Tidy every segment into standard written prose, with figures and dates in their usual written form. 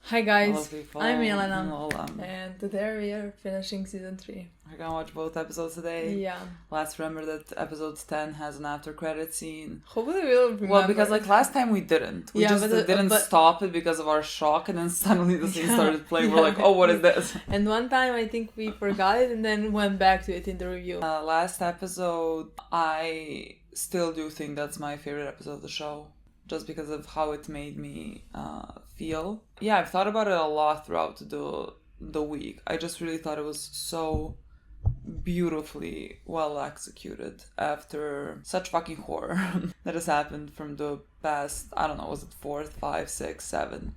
Hi guys, Hello, people. I'm Milena, I'm Lola. and today we are finishing season 3. We're gonna watch both episodes today. Yeah. Let's remember that episode 10 has an after credit scene. Hopefully we'll remember. Well, because last time we didn't. We just didn't stop it because of our shock, and then suddenly the scene started playing. We're like, oh, what is this? And one time I think we forgot it and then went back to it in the review. Last episode, I still do think that's my favorite episode of the show. Just because of how it made me feel. Yeah, I've thought about it a lot throughout the week. I just really thought it was so beautifully well executed after such fucking horror that has happened from the past, I don't know, was it 4, 5, 6, 7?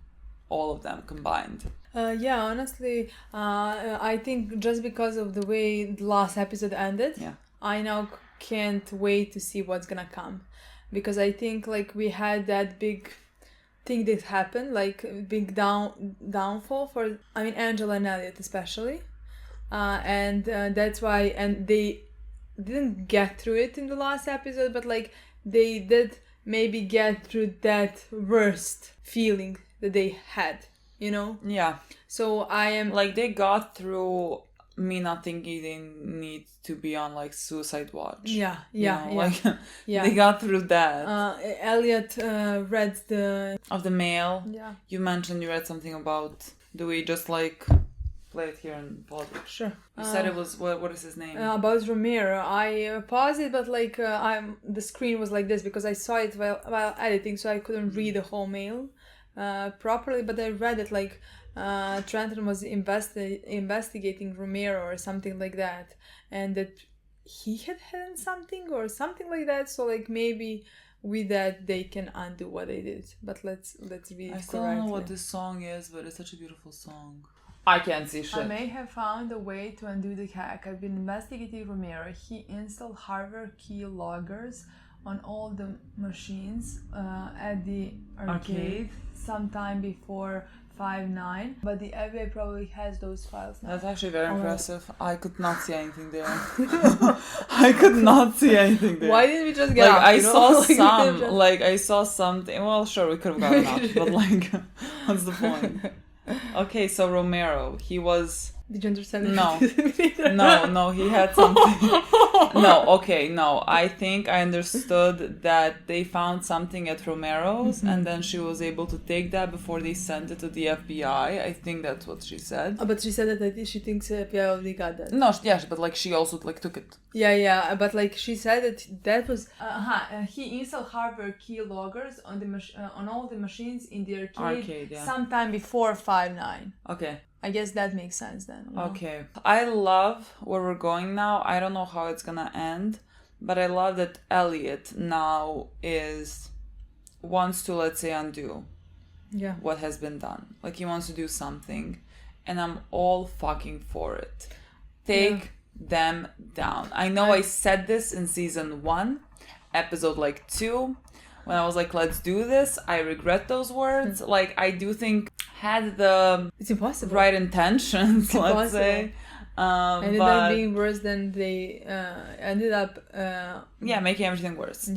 All of them combined. Yeah, honestly, I think just because of the way the last episode ended, I now can't wait to see what's gonna come. Because I think we had that big thing that happened, big downfall for Angela and Elliot especially, and that's why, and they didn't get through it in the last episode, but they did maybe get through that worst feeling that they had, Yeah. So I am they got through me not thinking they need to be on suicide watch. Yeah. They got through that. Elliot read of the mail. Yeah. You mentioned you read something about. Do we just play it here and pause it? Sure. You said it was what is his name? About Romero. I paused it, but the screen was like this because I saw it while editing, so I couldn't read the whole mail properly. But I read it Trenton was investigating Romero or something like that, and that he had hidden something or something like that. So maybe with that they can undo what they did. But let's read it correctly. I still don't know what this song is, but it's such a beautiful song. I can't see shit. I may have found a way to undo the hack. I've been investigating Romero. He installed hardware key loggers on all the machines at the arcade sometime before 5/9, but the FBI probably has those files now. That's actually very impressive. I could not see anything there. I could not see anything there. Why didn't we just get out? I saw something. Well, sure, we could have gotten out, but what's the point? Okay, so Romero, he was... Did you understand it? No, he had something. No, I think I understood that they found something at Romero's, and then she was able to take that before they sent it to the FBI. I think that's what she said. But she said that she thinks FBI already got that. No, yeah, but she also took it. Yeah, but she said that was... he installed hardware key loggers on on all the machines in the arcade sometime before 5/9. Okay. I guess that makes sense then. Okay. I love where we're going now. I don't know how it's gonna end, but I love that Elliot now wants to, let's say, undo what has been done. He wants to do something, and I'm all fucking for it. Take them down. I know I said this in season 1, episode 2, when I was let's do this. I regret those words. I do think had the it's impossible right intentions, let's say, ended up being worse than they ended up making everything worse.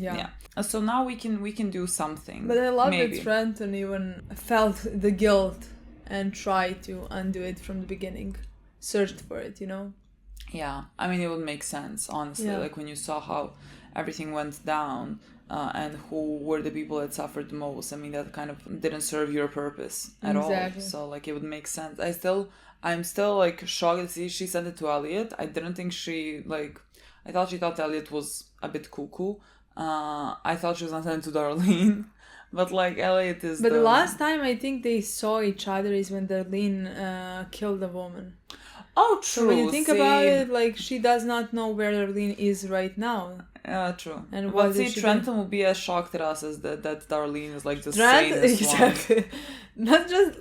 So now we can do something. But I love that Trenton even felt the guilt and tried to undo it from the beginning, searched for it, Yeah, it would make sense, honestly. When you saw how everything went down, and who were the people that suffered the most. That kind of didn't serve your purpose at all. So it would make sense. I'm still shocked to see she sent it to Elliot. I didn't think she I thought she thought Elliot was a bit cuckoo. I thought she was gonna send it to Darlene. But Elliot is. But the last time I think they saw each other is when Darlene killed a woman. Oh, true. So when you think about it, she does not know where Darlene is right now. True. And Trenton will be as shocked at us as that Darlene is the sanest exactly. one. Not just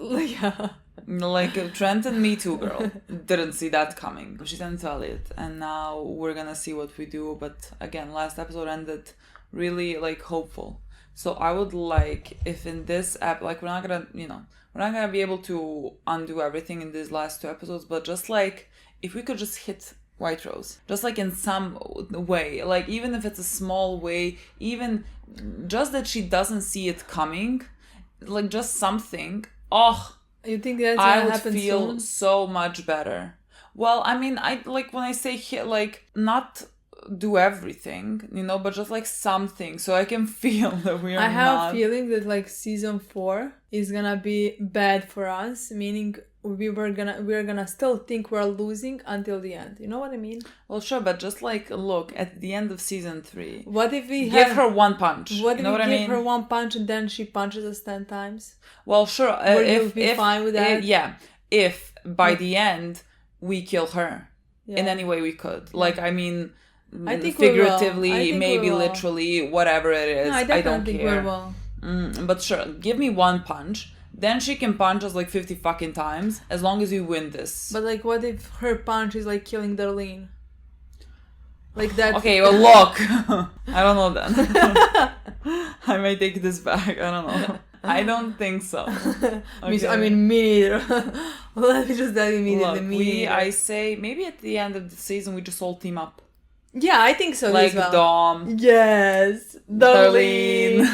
Trenton, Me Too girl, didn't see that coming. She sent it to Elliot, and now we're gonna see what we do. But again, last episode ended really hopeful. So I would if in this we're not gonna be able to undo everything in these last 2 episodes, but just if we could just hit Whiterose, just in some way, even if it's a small way, even just that she doesn't see it coming, just something. You think that's gonna happen soon? I would feel so much better. Well, I mean, I like when I say like not do everything, you know, but just like something, so I can feel that we are. I have a feeling that like season 4 is gonna be bad for us, meaning we're gonna still think we're losing until the end. You know what I mean? Well, sure, but just like look at the end of season 3. What if we give her one punch? What if you know we give her one punch and then she punches us 10 times? Well, sure. Would you be fine with that? If by the end we kill her in any way we could. Like, I mean, I think figuratively, maybe literally, whatever it is. No, I don't think care. We will. But sure, give me one punch. Then she can punch us like 50 fucking times as long as we win this. But like, what if her punch is like killing Darlene? Like that. Okay, well, look. I don't know then. I may take this back. I don't know. I don't think so. Okay. I mean, me neither. Let me just tell you immediately. I say maybe at the end of the season we just all team up. Yeah, I think so. Like as well. Dom. Yes. Darlene.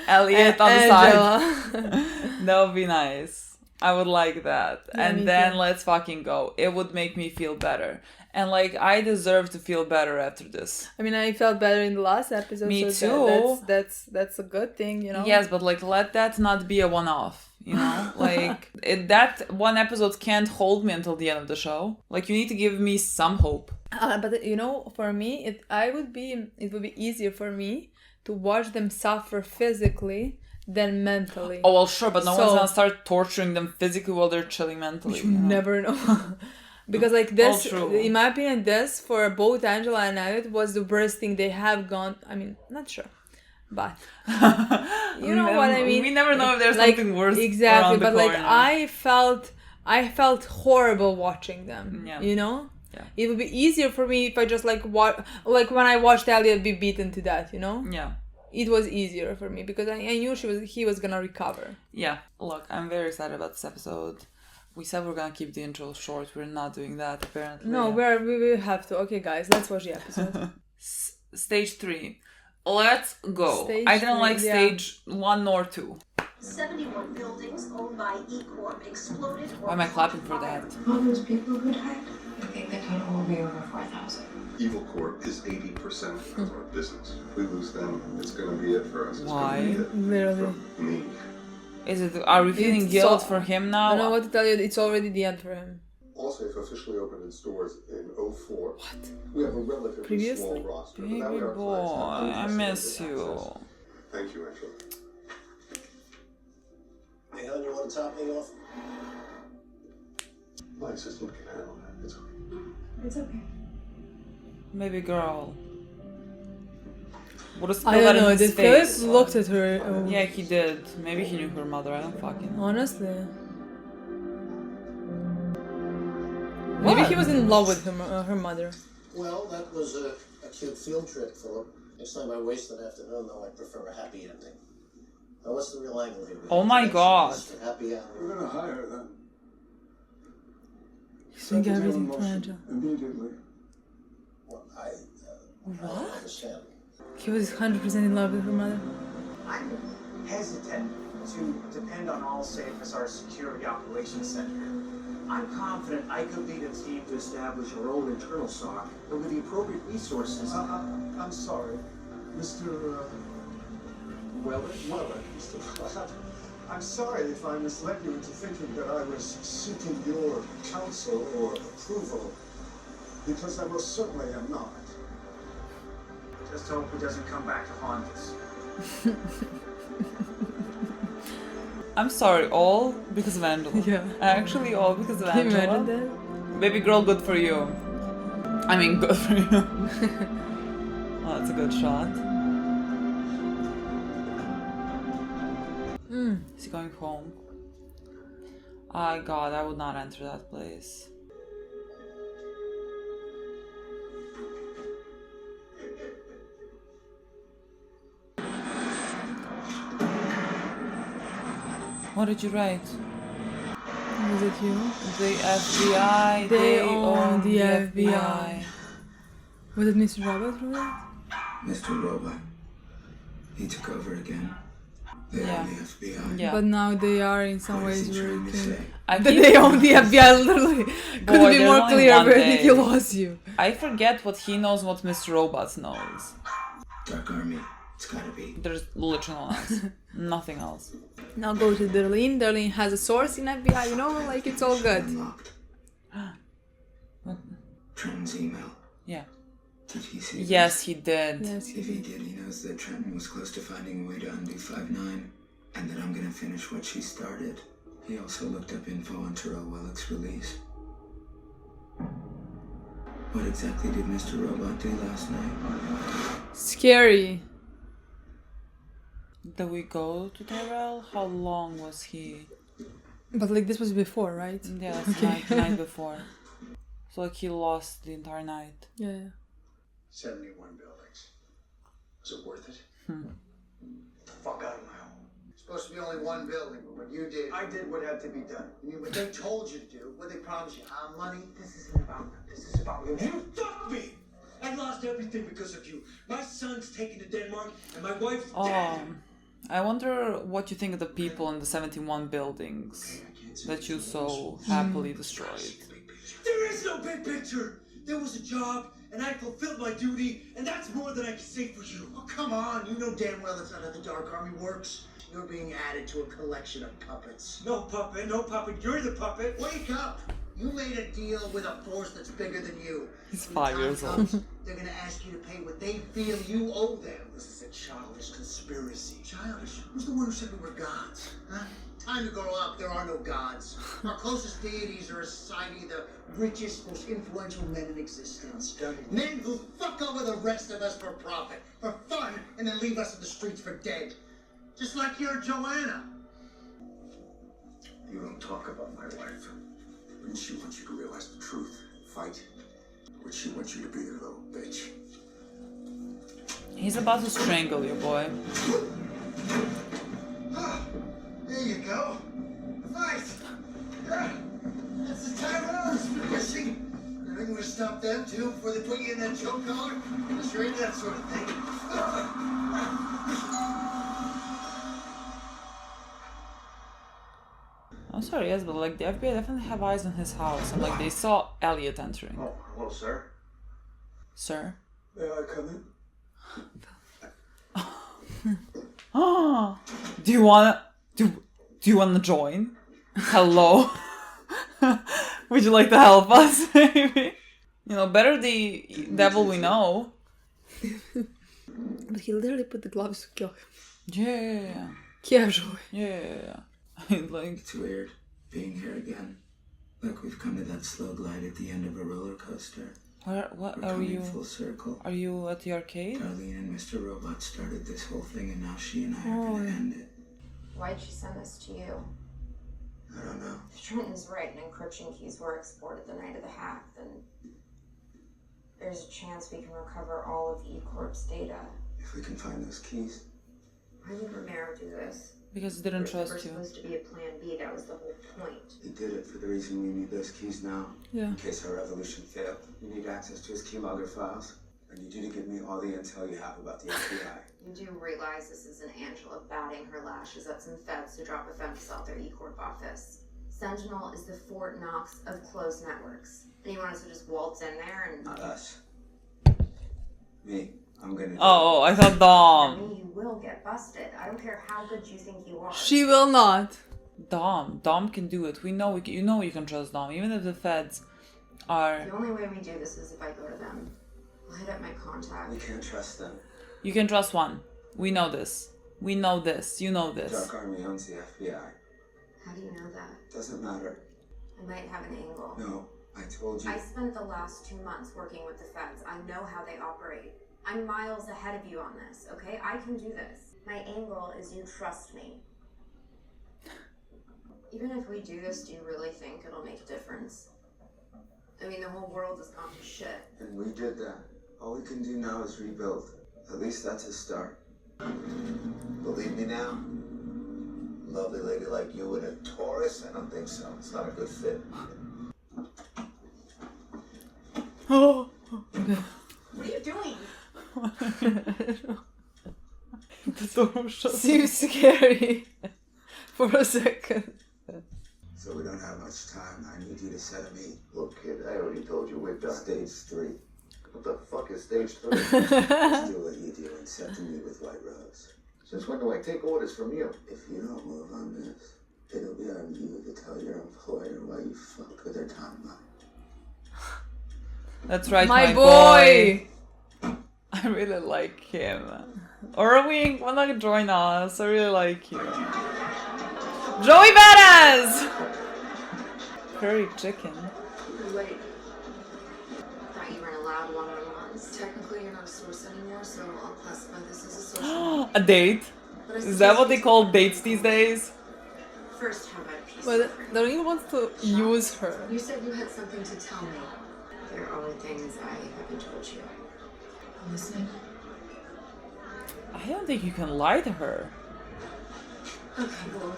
Elliot on the Angela. side. That would be nice. I would like that. Yeah, and then let's fucking go. It would make me feel better. And like, I deserve to feel better after this. I mean, I felt better in the last episode. Me too. That's a good thing, you know? Yes, but like, let that not be a one-off, you know? Like, that one episode can't hold me until the end of the show. Like, you need to give me some hope. But you know, for me, it would be easier for me to watch them suffer physically than mentally. Oh, well, sure, but no one's gonna start torturing them physically while they're chilling mentally. You never know. Because like this, in my opinion, this for both Angela and Elliot was the worst thing they have gone. I mean, not sure, but you know what I mean. We never know if there's something worse. Exactly, but like I felt horrible watching them. Yeah. You know. Yeah. It would be easier for me if I just like when I watched Elliot be beaten to death. You know. Yeah. It was easier for me because I knew he was gonna recover. Yeah. Look, I'm very excited about this episode. We said we're gonna keep the intro short. We're not doing that apparently. No, we will have to. Okay, guys, let's watch the episode. Stage 3. Let's go. I didn't like stage 1 nor 2. 71 buildings owned by E Corp exploded. Why am I clapping for that? All those people who died. I think the total will be over 4,000. Evil Corp is 80% of our business. If we lose them, it's going to be it for us. It's Why? Going to be it Literally. for me. Are we feeling guilt for him now? I don't know what to tell you. It's already the end for him. Allsafe officially opened its doors in 2004. What? We have a relatively small roster. Baby boy, I miss you. Thank you, Angela. Hey, hon, you want to top me off? My assistant can handle that. It's okay. It's okay. Baby girl. I don't know. Did Philip looked at her? Oh. Yeah, he did. Maybe he knew her mother. I don't fucking know. Honestly. Maybe he was in love with her mother. Well, that was a cute field trip, Philip. Next time I waste an afternoon, though, I prefer a happy ending. Now, what's the real angle here? Oh my god. Happy ending. We're going to hire her then. He's doing everything for Angela. Immediately. Well, I don't understand. He was 100% in love with her mother. I'm hesitant to depend on Allsafe as our security operations center. I'm confident I could lead a team to establish our own internal SOC, and with the appropriate resources. I'm sorry. Mr. Weller? Mr. Platt. I'm sorry if I misled you into thinking that I was seeking your counsel or approval, because I most certainly am not. Just hope he doesn't come back to haunt us. I'm sorry, all because of Angela. Yeah. Actually, all because of Can you Angela. imagine that? Baby girl, good for you. I mean, good for you. Oh, that's a good shot. Is he going home? Oh god, I would not enter that place. What did you write? Was it you? The FBI. They own the FBI. Was it Mr. Robot who wrote it? Mr. Robot. He took over again. They own the FBI. Yeah. But now they are in some ways trying to say? that they own the FBI. Literally, couldn't be more clear. Where did he lose you? I forget what he knows, what Mr. Robot knows. Dark Army. It's gotta be. There's literally no else. Nothing else. Now go to Darlene. Darlene has a source in FBI. You know, like it's all good. Unlocked. Trenton's email. Yeah. Did he see Yes, this? he did. Yes, he If he did. did, he knows that Trenton was close to finding a way to undo 5-9, and that I'm gonna finish what she started. He also looked up info on Tyrell Wellick's release. What exactly did Mr. Robot do last night? Scary. Did we go to Tyrell? How long was he? But like this was before, right? Yeah, that's the night before. So like he lost the entire night. Yeah. 71 buildings. Was it worth it? Get the fuck out of my home. It's supposed to be only one building, but what you did. I did what had to be done. You mean what they told you to do? What they promised you? Money? This isn't about them. This is about you. You fucked me! I lost everything because of you. My son's taken to Denmark, and my wife's dead. I wonder what you think of the people in the 71 buildings that you so happily destroyed. There is no big picture. There was a job, and I fulfilled my duty, and that's more than I can say for you. Oh, come on. You know damn well that's not how the Dark Army works. You're being added to a collection of puppets. No puppet, no puppet. You're the puppet. Wake up! You made a deal with a force that's bigger than you. He's When 5 time years old. comes, they're gonna ask you to pay what they feel you owe them. This is a childish conspiracy. Childish? Who's the one who said we were gods? Huh? Time to grow up. There are no gods. Our closest deities are a society of the richest, most influential men in existence. Men who fuck over the rest of us for profit, for fun, and then leave us in the streets for dead. Just like your Joanna. You don't talk about my wife. Wouldn't she want you to realize the truth and fight? Would she want you to be their little bitch? He's about to strangle you, boy. There you go. Fight! That's the Tyrells missing. You're going to stop them too before they put you in that choke collar? Unless you're into that sort of thing. I'm sorry, yes, but like the FBI definitely have eyes on his house, and like they saw Elliot entering. Oh, hello, sir. Sir? May I come in? Oh, do you wanna join? Hello. Would you like to help us? Maybe. You know, better the devil we know. But he literally put the gloves to kill him. Yeah. Casually. Yeah. Like It's weird being here again. Like we've come to that slow glide at the end of a roller coaster. what We're are coming you? full circle. Are you at the arcade? Darlene and Mr. Robot started this whole thing, and now she and I are gonna end it. Why'd she send this to you? I don't know. If Trenton's right and encryption keys were exported the night of the hack, then there's a chance we can recover all of E-Corp's data. If we can find those keys. Why would Romero do this? Because he didn't There was trust you. supposed to be a plan B, that was the whole point. He did it for the reason we need those keys now. Yeah. In case our revolution failed. You need access to his keylogger files. I need you to give me all the intel you have about the FBI. You do realize this isn't Angela batting her lashes at some feds to drop a femicide their E-Corp office. Sentinel is the Fort Knox of closed networks. And you want us to just waltz in there and... Not us. Me. I'm gonna do Oh, I thought I Dom. mean, you will get busted. I don't care how good you think you are. She will not. Dom can do it. We know you know you can trust Dom, even if the feds are. The only way we do this is if I go to them. I'll hit up my contact. We can't trust them. You can trust one. We know this. We know this. You know this. Dark Army owns the FBI. How do you know that? Doesn't matter. I might have an angle. No, I told you. I spent the last 2 months working with the feds. I know how they operate. I'm miles ahead of you on this, okay? I can do this. My angle is you trust me. Even if we do this, do you really think it'll make a difference? I mean, the whole world has gone to shit. And we did that. All we can do now is rebuild. At least that's a start. Believe me now? Lovely lady like you in a Taurus? I don't think so. It's not a good fit. Oh. Okay. What are you doing? Seems scary. For a second. So we don't have much time. I need you to settle me. Look, kid, I already told you we're done. Stage 3. What the fuck is stage 3? Let's do what you do and settle me with Whiterose. Since when do I take orders from you? If you don't move on this, it'll be on you to tell your employer why you fucked with their timeline. That's right, My my boy! I really like him. Irving, why not join us? I really like you. Joey Badass! Curry chicken. Wait. Thought you weren't allowed one-on-ones. Technically, you're not a source anymore, so I'll classify this as a social. A date? Is that what they call dates these days? First, how about peace? But Darlene wants to use her. You said you had something to tell me. There are things I haven't told you. I'm listening. I don't think you can lie to her. Okay, well,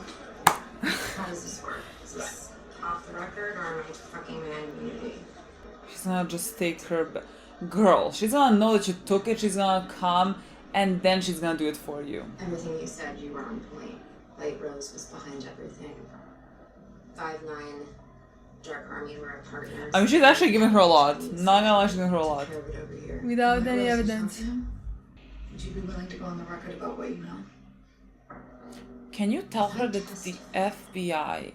how does this work? Is this off the record or am I fucking man immunity? She's gonna just take her girl, she's gonna know that you took it, she's gonna come, and then she's gonna do it for you. Everything you said, you were on point. Whiterose was behind everything. 5'9", Dark Army were a partner. I mean, she's actually giving her a lot. Not gonna lie, she's giving her a lot. Without any evidence. Would you be willing to go on the record about what you know? Can you tell her that the FBI,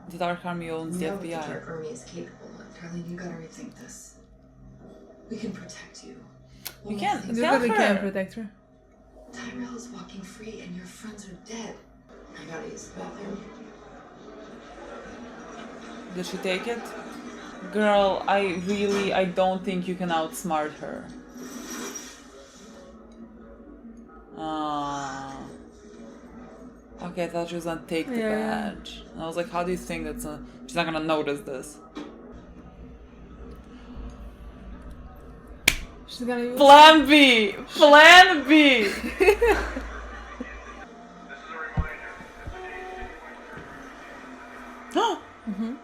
the Dark Army owns the What the FBI? Dark Army is capable of. Darlene, you gotta rethink this. We can protect you. You can't You tell really can't her. protect her. Tyrell is walking free and your friends are dead. I gotta use the bathroom. Did she take it? Girl, I don't think you can outsmart her. Okay, I thought she was gonna take the badge. And I was like, how do you think that's she's not gonna notice this? She's gonna use Plan B! Plan B! Mm-hmm.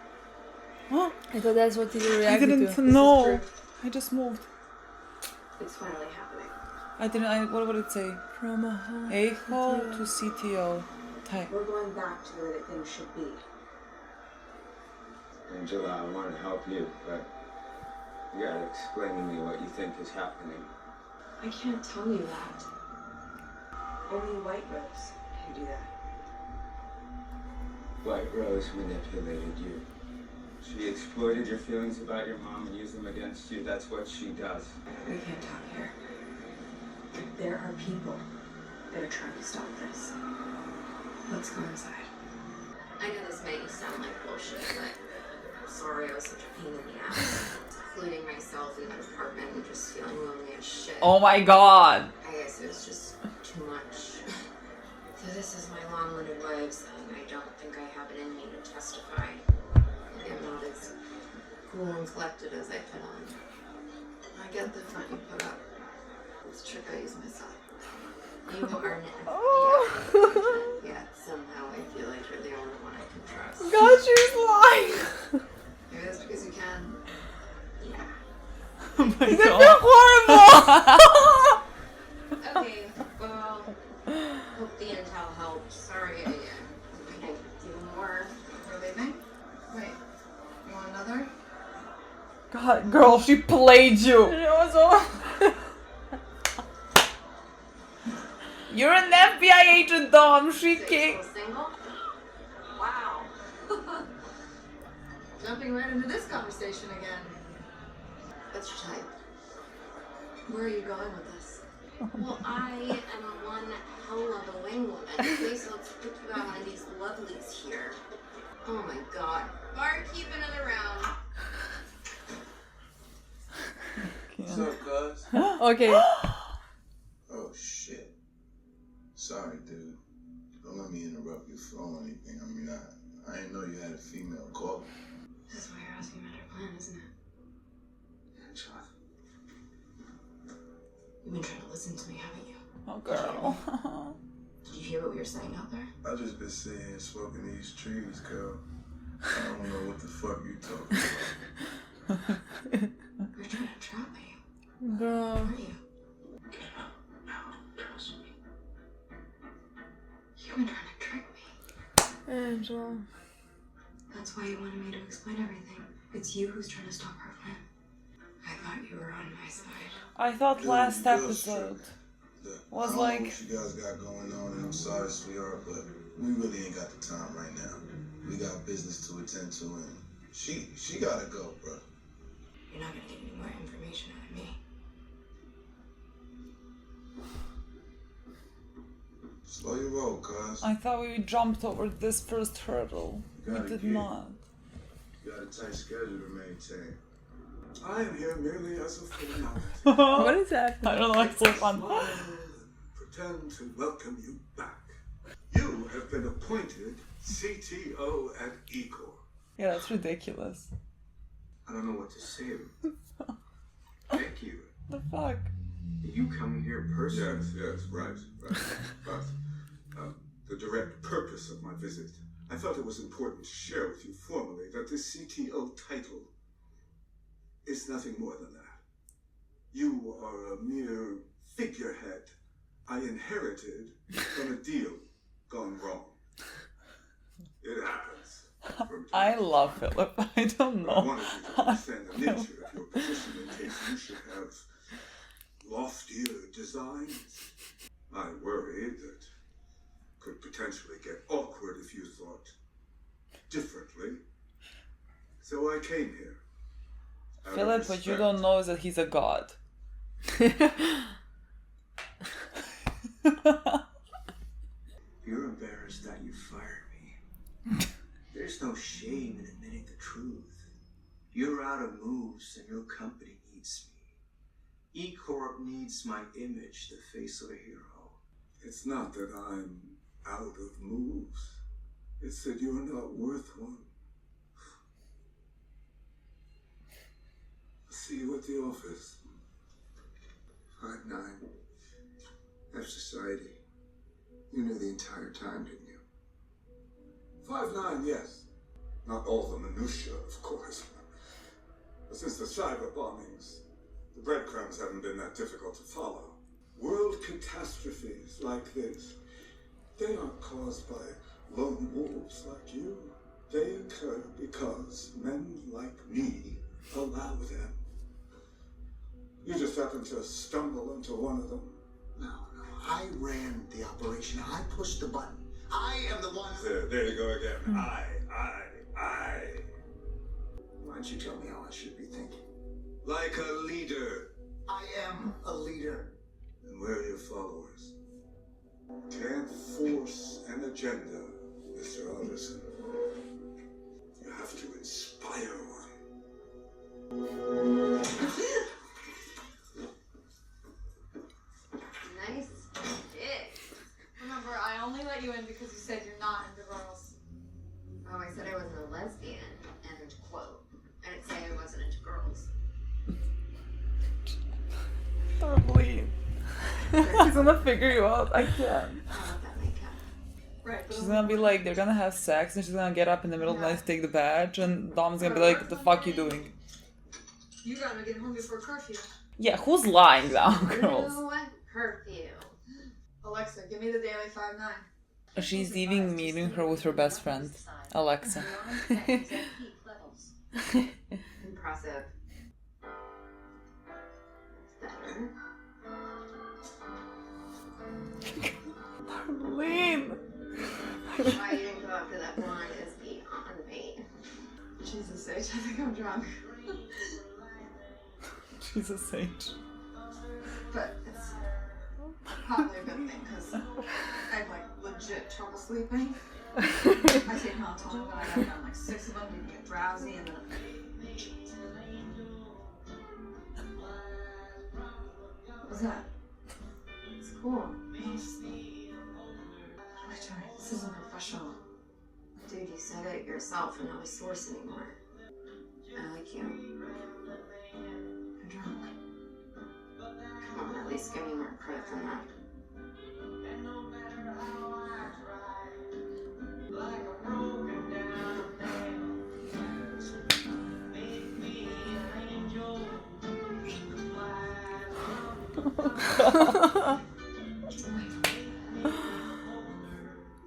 Oh, I thought that's what you I reacted didn't to. know. I just moved. It's finally happening. I didn't. What would it say? From a home. A-hole to CTO. Type. We're going back to where things should be. Angela, I want to help you, but you gotta explain to me what you think is happening. I can't tell you that. Only Whiterose can do that. Whiterose manipulated you. She exploited your feelings about your mom and used them against you. That's what she does. We can't talk here. There are people that are trying to stop this. Let's go inside. I know this may sound like bullshit, but I'm sorry I was such a pain in the ass. Including myself in that apartment and just feeling lonely as shit. Oh my god! I guess it was just too much. So this is my long-winded way of saying I don't think I have it in me to testify. Maybe I'm not as cool and collected as I put on. I get the front you put up. It's a trick I use myself. You are yet somehow I feel like you're the only one I can trust. God, she's lying! Maybe that's because you can. Yeah. Oh my god. Horrible! Okay, well, hope the intel helped. Sorry, I couldn't do more. We're leaving? Wait, you want another? God, girl, she played you! You're an FBI agent, Dom. She kicked. Single? Wow. Jumping right into this conversation again. What's your type? Where are you going with this? Well, I am one hell of a wing woman. Okay, so let's pick about one of these lovelies here. Oh my god. Barkeep another round. What's up, cuz? Okay. Oh, shit. Sorry, dude. Don't let me interrupt your flow or anything. I mean, I didn't know you had a female caller. This is why you're asking about our plan, isn't it? Angela. You've been trying to listen to me, haven't you? Oh, girl. Did you hear what we were saying out there? I just been sitting here smoking these trees, girl. I don't know what the fuck you talking about. You're trying to trap me, Girl. aren't you? Get up now, trust me. explain everything. It's you who's trying to stop her plan. I thought you were on my side. I thought last episode was like... what you guys got going on, and I'm sorry, sweetheart, but we really ain't got the time right now. We got business to attend to, and she gotta go, bro. You're not gonna get any more information out of me. Slow your roll, cuz. I thought we jumped over this first hurdle. We did not. You got a tight schedule to maintain. I am here merely as a formality. What is that? I don't know, it's so fun. Pretend to welcome you back. You have been appointed CTO at Ecor. Yeah, that's ridiculous. I don't know what to say. Thank you. The fuck? Did you come here personally? Yes, right. But the direct purpose of my visit, I felt it was important to share with you formally that this CTO title is nothing more than that. You are a mere figurehead I inherited from a deal gone wrong. It happens. I love Philip. I don't know. I wanted you to understand the nature of your position in case you should have loftier designs. I worry that could potentially get awkward if you thought differently. So I came here. Philip, what you don't know is that he's a god. You're embarrassed that you fired me. There's no shame in admitting the truth. You're out of moves and your company needs me. E-Corp needs my image, the face of a hero. It's not that I'm out of moves. It's that you're not worth one. I'll see you at the office. 5'9". F society. You knew the entire time, didn't you? 5'9", yes. Not all the minutiae, of course. But since the cyber bombings, the breadcrumbs haven't been that difficult to follow. World catastrophes like this, they aren't caused by lone wolves like you. They occur because men like me allow them. You just happen to stumble into one of them. No. I ran the operation. I pushed the button. I am the one. There you go again. I. Why don't you tell me how I should be thinking? Like a leader. I am a leader. And where are your followers? Can't force an agenda, Mr. Alderson. You have to inspire one. Nice shit. Remember, I only let you in because you said you're not into girls. Oh, I said I wasn't a lesbian. End quote. I didn't say I wasn't into girls. Darlene. She's gonna figure you out. I can't. I love that makeup. Right. She's gonna be like, they're gonna have sex, and she's gonna get up in the middle of the night to take the badge, and Dom's gonna be like, what the fuck you doing? You gotta get home before curfew. Yeah, who's lying now, girls? No curfew. Alexa, give me the daily 5'9". She's leaving meeting her with her best friend, Alexa. Impressive. Better. Darlene! Why you didn't go after that blonde is beyond me. Jesus H, I think I'm drunk. She's a sage. But it's probably a good thing because I have like legit trouble sleeping. I take melatonin, but I have done like 6 of them to get drowsy and then. What was that? It's cool. This isn't professional. Dude, you said it yourself and not a source anymore. I like you. I'm drunk. Come on, at least give me more credit than that.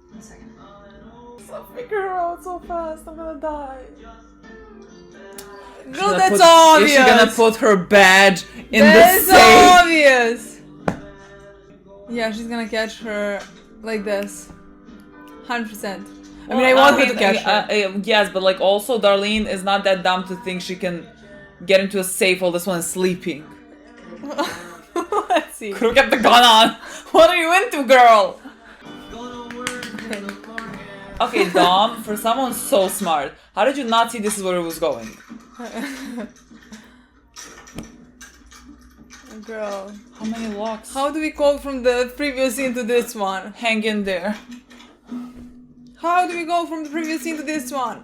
One second. So figure her out so fast, I'm gonna die. Girl, that's obvious. Is she gonna put her badge in the safe? That's obvious. Yeah, she's gonna catch her like this. 100%. I mean, I want her to catch her. Yes, but like also Darlene is not that dumb to think she can get into a safe while this one is sleeping. Let's see. Could've kept the gun on. What are you into, girl? Okay, Dom, for someone so smart, how did you not see this is where it was going? Girl. How many locks? How do we go from the previous scene to this one? Hang in there. How do we go from the previous scene to this one?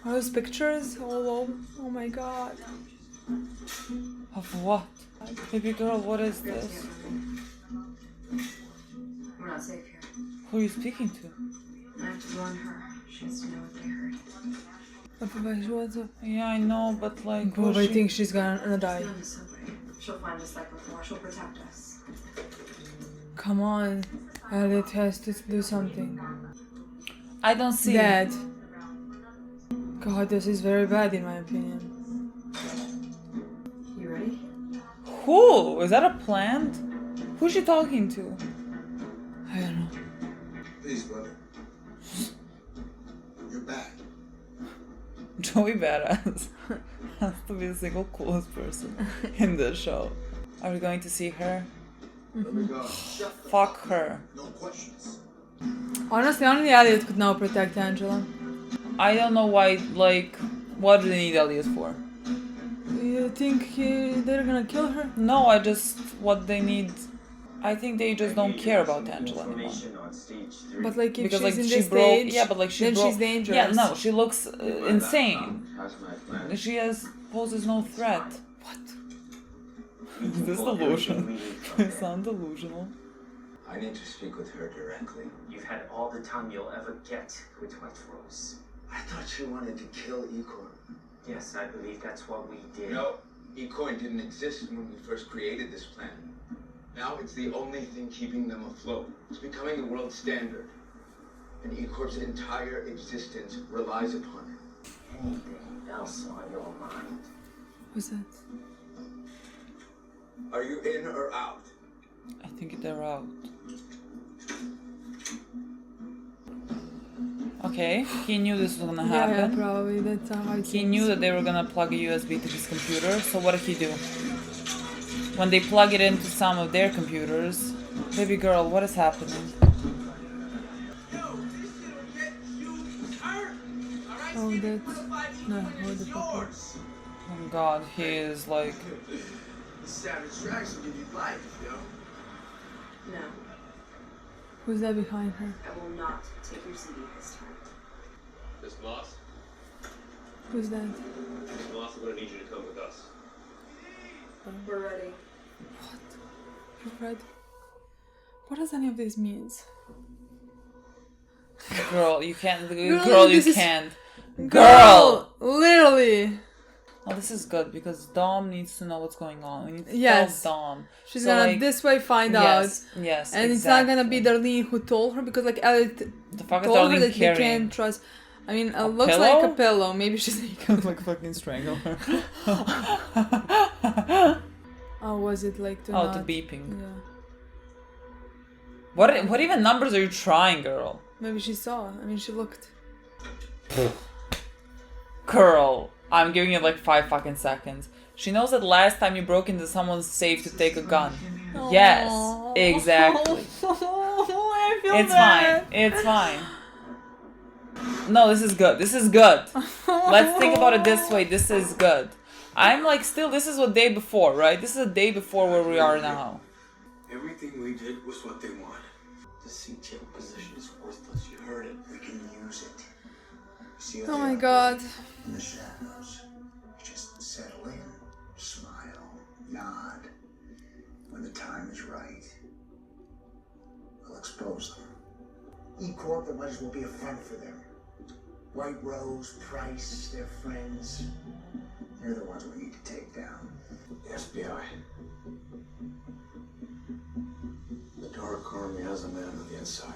Are those pictures all over? Oh my god. Of what? Baby girl, what is this? We're not safe here. Who are you speaking to? I have to warn her. She has to know what they heard. Yeah, I know, but like... Bro, I think she's gonna die. She'll find us like before. She'll protect us. Come on. Elliot has to do something. I don't see... Dad. God, this is very bad in my opinion. You ready? Who? Is that a plant? Who's she talking to? I don't know. Please, brother. You're back. Joey Badass has to be the single coolest person in this show. Are we going to see her? Let me go. Fuck her. No questions. Honestly, only Elliot could now protect Angela. I don't know why, like, what do they need Elliot for? You think they're gonna kill her? No, what they need... I think they just don't care about Angela anymore. But like if because, she's like, in she this broke, stage, yeah, but like then she's dangerous. Yeah, no, she looks insane. She poses no threat. What? Is this delusion? I sound delusional. I need to speak with her directly. You've had all the time you'll ever get with Whiterose. I thought you wanted to kill Ecorn. Yes, I believe that's what we did. No, Ecorn didn't exist when we first created this plan. Now it's the only thing keeping them afloat. It's becoming the world standard. And E-Corp's entire existence relies upon it. Anything else on your mind? Who's that? Are you in or out? I think they're out. Okay, he knew this was gonna happen. Yeah, probably. That's how it He knew that they were gonna plug a USB to his computer, so what did he do? When they plug it into some of their computers... Baby girl, what is happening? Oh, that's... No, what the fuck? Oh god, he is like... The savage tracks will give you life, yo. No, Who's that behind her? I will not take your CD this time. Miss Moss? Who's that? Miss Moss, I'm gonna need you to come with us. We're ready. What? You're right. What does any of this means? Girl, you can't. Girl, you can't. Girl! Literally! Oh, this is good because Dom needs to know what's going on. We need to Yes. tell Dom. She's So, gonna like, this way find yes, out. Yes, And exactly. it's not gonna be Darlene who told her because like Elliot The fuck is told her Darlene that he carrying? can't trust. I mean, it looks pillow? like a pillow. Maybe she's like fucking strangle her. Oh, was it like to Oh, not... the beeping. Yeah. What even numbers are you trying, girl? Maybe she saw. I mean, she looked. Girl, I'm giving you like 5 fucking seconds. She knows that last time you broke into someone's safe to take a gun. Aww. Yes, exactly. I feel It's bad. fine. It's fine. No, this is good. This is good. Let's think about it this way. This is good. I'm like still, this is what day before, right? This is a day before where we are now. Everything we did was what they wanted. The C-tip position is worthless. You heard it. We can use it. See Oh my god. in the shadows. You just settle in, smile, nod. When the time is right, we'll expose them. E-Corp, that might as well be a front for them. Whiterose, Price, their friends. They're the ones we need to take down. The FBI. The Dark Army has a man on the inside.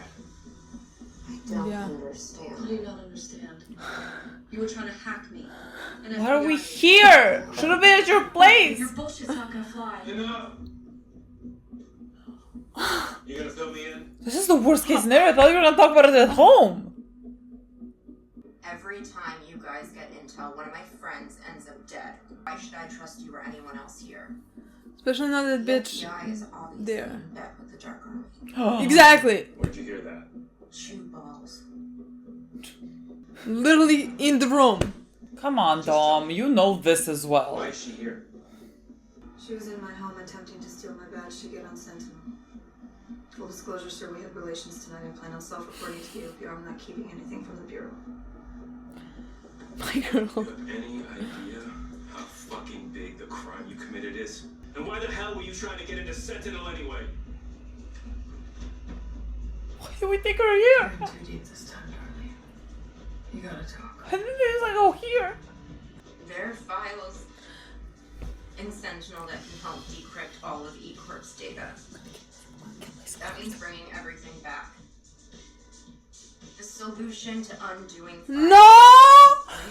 I don't Yeah. understand. What do you not understand? You were trying to hack me, and an Why are we FBI. here? Should have been at your place. Your bullshit's not gonna fly. Enough. You gonna fill me in? This is the worst case scenario. I thought you were gonna talk about it at home. Every time you guys get intel, one of my friends ends up dead. Why should I trust you or anyone else here? Especially not that bitch FBI is obviously there. in bed with the Dark Army. Exactly. Where'd you hear that? Chew balls. Literally in the room. Come on, Dom. You know this as well. Why is she here? She was in my home attempting to steal my badge to get on Sentinel. Full disclosure, sir, we had relations tonight. I plan on self-reporting to the OPR. I'm not keeping anything from the Bureau. My girl. You have any idea how fucking big the crime you committed is? And why the hell were you trying to get into Sentinel anyway? Why did we take her here? You're too deep this time, Darlene. You gotta talk. And then there's like, oh, here. There are files in Sentinel that can help decrypt all of E-Corp's data. That means bringing everything back. The solution to undoing No!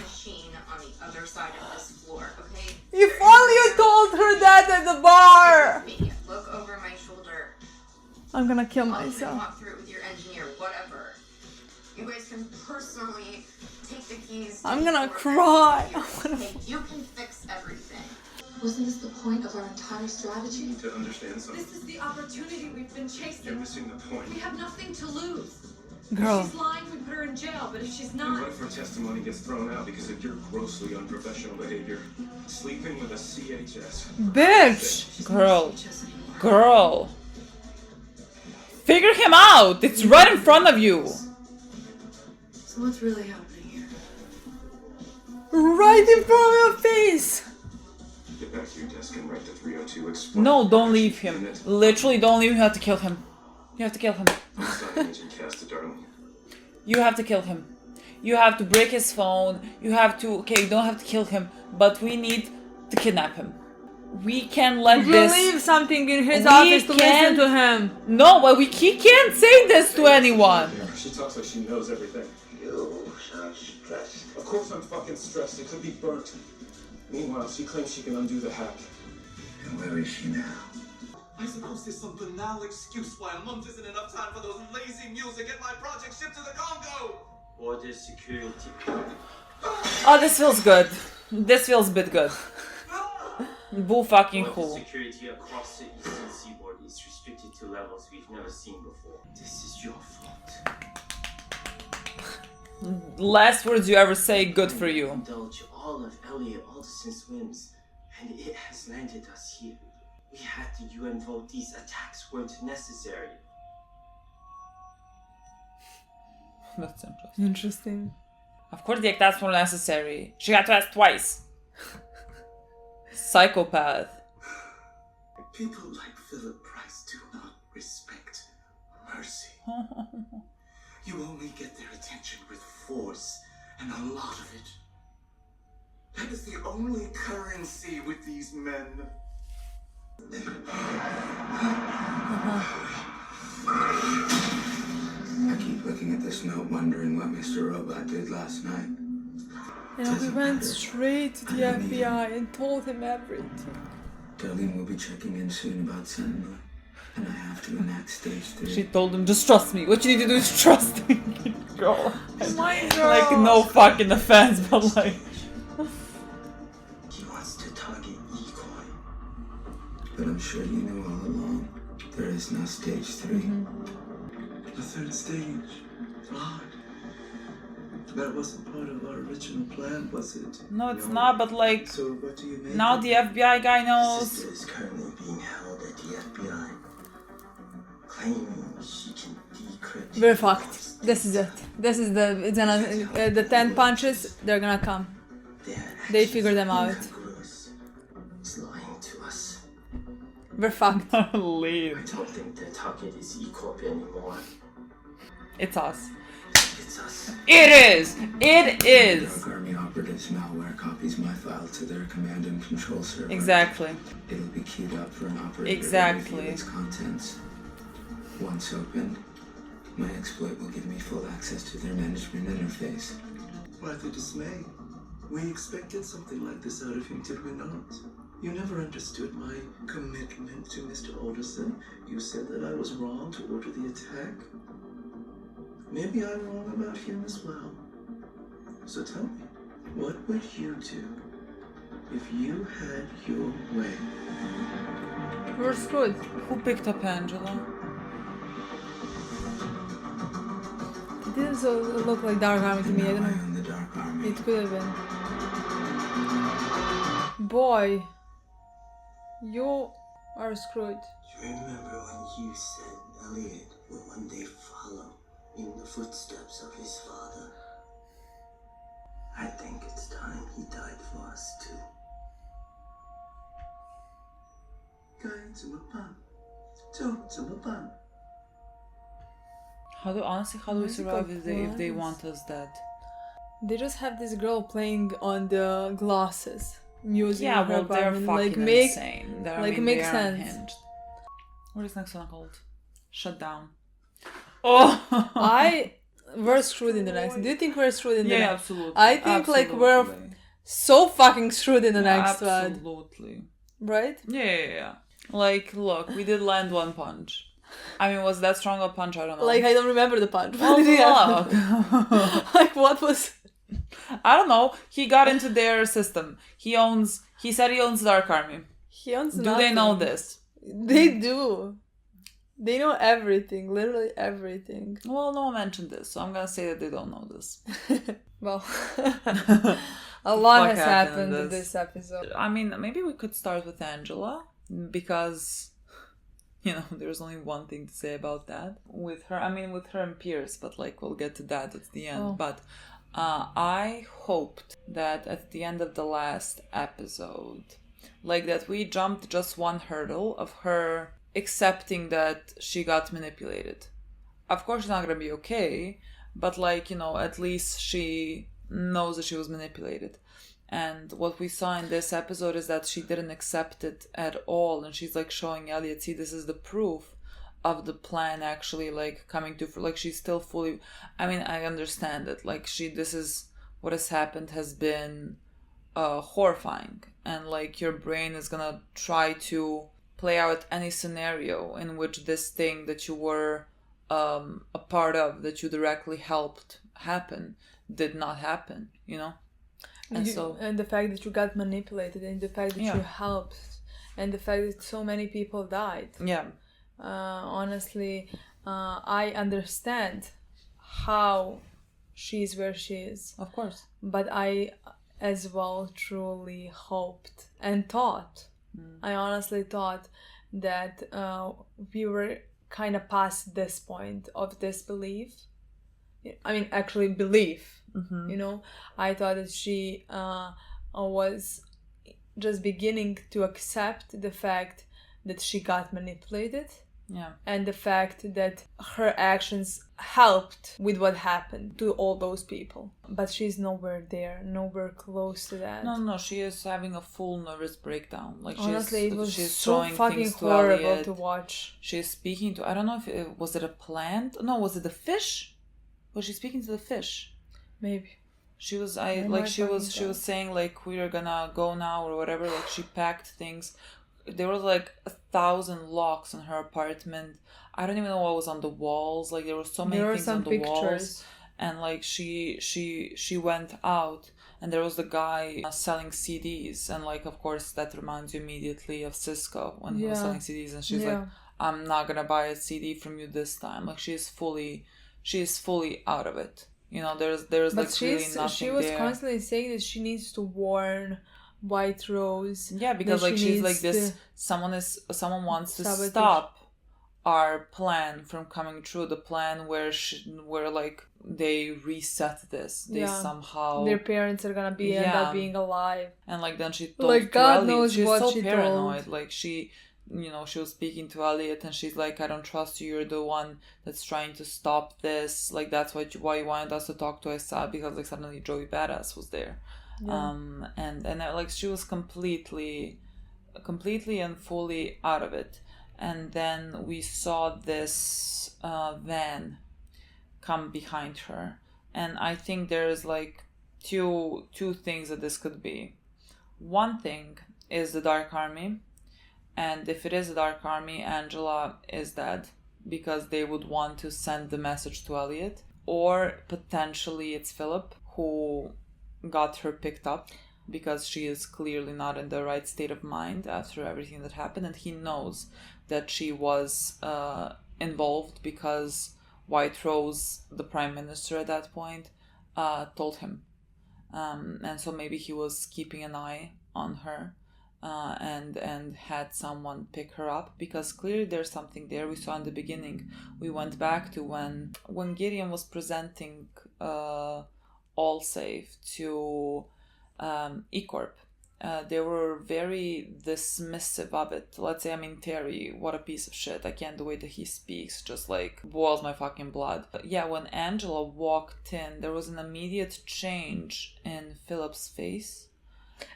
machine on the other side of this floor, okay? If only you told her that at the bar! Me. Look over my shoulder. I'm gonna kill I'll even myself. walk through it with your engineer, whatever. You guys can personally take the keys. I'm gonna cry. Okay, you can fix everything. Wasn't this the point of our entire strategy? To understand something. This is the opportunity we've been chasing. You're missing the point. We have nothing to lose. Girl. If she's lying, we put her in jail. But if she's And not, what if her testimony gets thrown out because of your grossly unprofessional behavior? Sleeping with a CHS. Bitch! Girl. Girl. Figure him out! It's right in front of you! So what's really happening here? Right in front of your face! Get back to your desk and write the 302 explain. No, don't leave him. Literally, don't leave him. You have to kill him. You have to kill him. You have to kill him. You have to break his phone. You have to... Okay, you don't have to kill him. But we need to kidnap him. We can't let this... leave something in his office to listen to him. No, but he can't say this to anyone. She talks like she knows everything. You sound stressed. Of course I'm fucking stressed. It could be burnt. Meanwhile, she claims she can undo the hack. And where is she now? I suppose there's some banal excuse why a month isn't enough time for those lazy mules to get my project shipped to the Congo! Border security. Oh, this feels good. This feels a bit good. Boo fucking Border cool. security across the eastern seaboard is restricted to levels we've never seen before. This is your fault. Last words you ever say, good for you. Indulge all of Elliot Alderson's whims, and it has landed us here. We had the UN vote these attacks weren't necessary. That's interesting. Interesting. Of course the attacks were necessary. She had to ask twice. Psychopath. People like Philip Price do not respect mercy. You only get their attention with force, and a lot of it. That is the only currency with these men. I keep looking at this note, wondering what Mr. Robot did last night. And we went straight to the FBI and told him everything. Darlene will be checking in soon about Sentinel, and I have to enact stage 3. She told him, just trust me. What you need to do is trust me. Girl. My girl. Like, no fucking offense, but like... He wants to target Decoy. But I'm sure you knew all along, there is no stage 3. The third stage. Right. That wasn't part of our original plan, was it? No, it's not, but like... So what do you make now the FBI guy knows. Sister is currently being held at the FBI, claiming she can decrypt. We're fucked. This is it. This is the... It's gonna... the 10 punches, they're gonna come. They figure them out. It's lying to us. We're fucked. Leave. I don't think their target is E-Corp anymore. It's us. It's us. It is! It is! Rogue Army operatives malware copies my file to their command and control server. Exactly. It'll be queued up for an operator Exactly. to review its contents. Once opened, my exploit will give me full access to their management interface. Why the dismay? We expected something like this out of him, did we not? You never understood my commitment to Mr. Alderson. You said that I was wrong to order the attack. Maybe I'm wrong about him as well. So tell me, what would you do if you had your way? We're screwed. Who picked up Angela? It didn't look like Dark Army to me. I don't know. The Dark Army. It could have been. Boy, you are screwed. Do you remember when you said Elliot would one day follow in the footsteps of his father? I think it's time he died for us too. How do we survive if they want us dead? They just have this girl playing on the glasses, music. Yeah, in her well, they're apartment. fucking insane. Makes they sense. Unhinged. What is next one called? Shutdown. Oh, we're screwed in the next. Do you think we're screwed in the next? Yeah, absolutely. I think like we're so fucking screwed in the next one. Absolutely. Right? Yeah. Like, look, we did land one punch. I mean, was that strong a punch? I don't know. Like, I don't remember the punch. Well, look. Like, what was... I don't know. He got into their system. He said he owns Dark Army. He owns Do nothing. they know this? They do. They know everything. Literally everything. Well, no one mentioned this, so I'm gonna say that they don't know this. Well, a lot has happened in this episode. I mean, maybe we could start with Angela, because, you know, there's only one thing to say about that. With her and Pierce, but like, we'll get to that at the end. Oh. But I hoped that at the end of the last episode, like, that we jumped just one hurdle of her accepting that she got manipulated. Of course, she's not gonna be okay, but like, you know, at least she knows that she was manipulated. And what we saw in this episode is that she didn't accept it at all, and she's like showing Elliot, see, this is the proof of the plan actually like coming to, like, she's still fully, I mean, I understand it, like, this is what has happened has been horrifying, and like your brain is gonna try to play out any scenario in which this thing that you were a part of, that you directly helped happen, did not happen, you know? And the fact that you got manipulated, and the fact that you helped, and the fact that so many people died. Yeah. Honestly, I understand how she's where she is. Of course. But I as well truly hoped and thought, I honestly thought that we were kind of past this point of disbelief. I mean, actually belief, you know. I thought that she was just beginning to accept the fact that she got manipulated. Yeah. And the fact that her actions helped with what happened to all those people. But she's nowhere there, nowhere close to that. No, she is having a full nervous breakdown. Like, honestly, it was she's so fucking horrible to watch. She's speaking to, I don't know if was it a plant? No, was it the fish? Was she speaking to the fish? Maybe. She was she was saying like, we are gonna go now or whatever. Like, she packed things. There was like 1,000 locks in her apartment. I don't even know what was on the walls. Like, there were so many things on the walls. And like, she went out, and there was the guy selling CDs, and like, of course, that reminds you immediately of Cisco when he was selling CDs, and she's like, I'm not gonna buy a CD from you this time. Like, she is fully out of it. You know, there's but like really nothing. She was constantly saying that she needs to warn Whiterose. Yeah, because like, she's like this. Someone wants to stop our plan from coming true. The plan where like they reset this. They somehow, their parents are gonna end up being alive. And like, then she told like, God Tyrell, knows she's what so she paranoid. told. Like, she, you know, she was speaking to Elliot, and she's like, I don't trust you. You're the one that's trying to stop this. Like, that's why you wanted us to talk to Asa, because like suddenly Joey Badass was there. Yeah. And like, she was completely and fully out of it. And then we saw this van come behind her, and I think there's like two things that this could be. One thing is the Dark Army, and if it is the Dark Army, Angela is dead because they would want to send the message to Elliot, or potentially it's Philip who got her picked up because she is clearly not in the right state of mind after everything that happened, and he knows that she was involved because Whiterose, the prime minister at that point, told him. And so maybe he was keeping an eye on her and had someone pick her up, because clearly there's something there. We saw in the beginning, we went back to when Gideon was presenting All Safe to E-Corp. They were very dismissive of it. Let's say, I mean, Terry, what a piece of shit. Again, the way that he speaks just like boils my fucking blood. But yeah, when Angela walked in, there was an immediate change in Philip's face.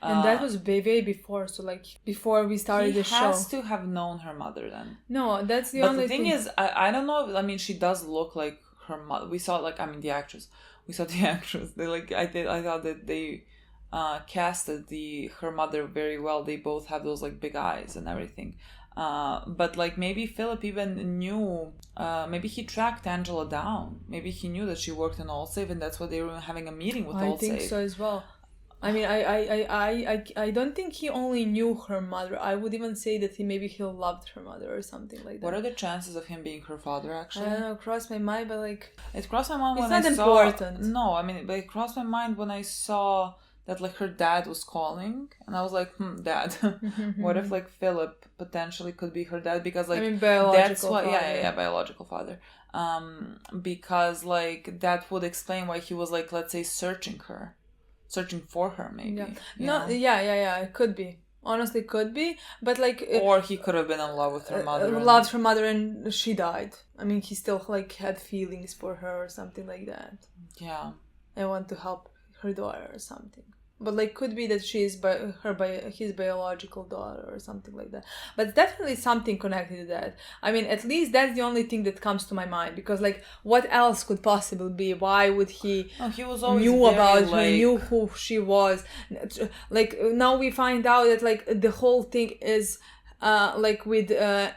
And that was way before, so like before we started the show. He has to have known her mother then. No, that's the but only thing. But the thing is, I don't know. I mean, she does look like her mother. We saw like, I mean, the actress. We saw the actress. They like, I thought that they casted her mother very well. They both have those like big eyes and everything. But like maybe Philip even knew, maybe he tracked Angela down. Maybe he knew that she worked in Allsafe, and that's why they were having a meeting with Allsafe. I think so as well. I mean, I don't think he only knew her mother. I would even say that he loved her mother or something like that. What are the chances of him being her father, actually? I don't know, it crossed my mind, but like... It crossed my mind when I saw... It's not important. No, I mean, but it crossed my mind when I saw that like her dad was calling, and I was like, dad. What if like Philip potentially could be her dad? Because like... I mean, biological that's what, father. Yeah, biological father. Because like that would explain why he was like, let's say, searching for her, maybe. Yeah. No, yeah, it could be. Honestly, could be, but like... or he could have been in love with her mother. Loved her mother and she died. I mean, he still like had feelings for her or something like that. Yeah. I want to help her daughter or something. But like, could be that she's his biological daughter or something like that. But definitely something connected to that. I mean, at least that's the only thing that comes to my mind, because like, what else could possibly be? Why would he? No, he was always knew about her, knew who she was. Like now we find out that like the whole thing is like with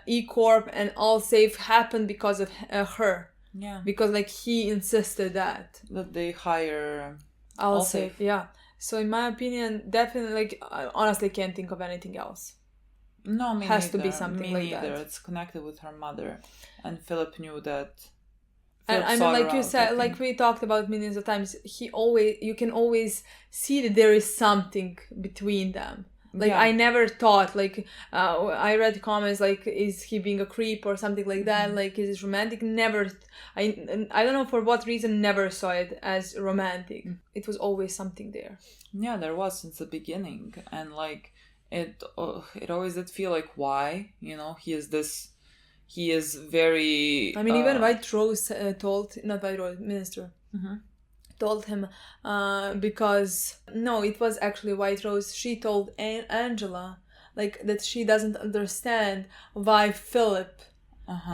E-Corp and Allsafe happened because of her. Yeah. Because like he insisted that they hire Allsafe. Yeah. So in my opinion, definitely, like, I honestly can't think of anything else. No, me has neither. to be something me like neither. that. It's connected with her mother, and Philip knew that. And I mean, like you said, like we talked about millions of times, you can always see that there is something between them. Like, I never thought, like, I read comments, like, is he being a creep or something like that? Like, is it romantic? Never. I don't know for what reason, never saw it as romantic. It was always something there. Yeah, there was since the beginning. And, like, it always did feel like, why? You know, he is very... I mean, even Whiterose told, not Whiterose, Minister. Told him because it was actually Whiterose. She told Angela like that she doesn't understand why Philip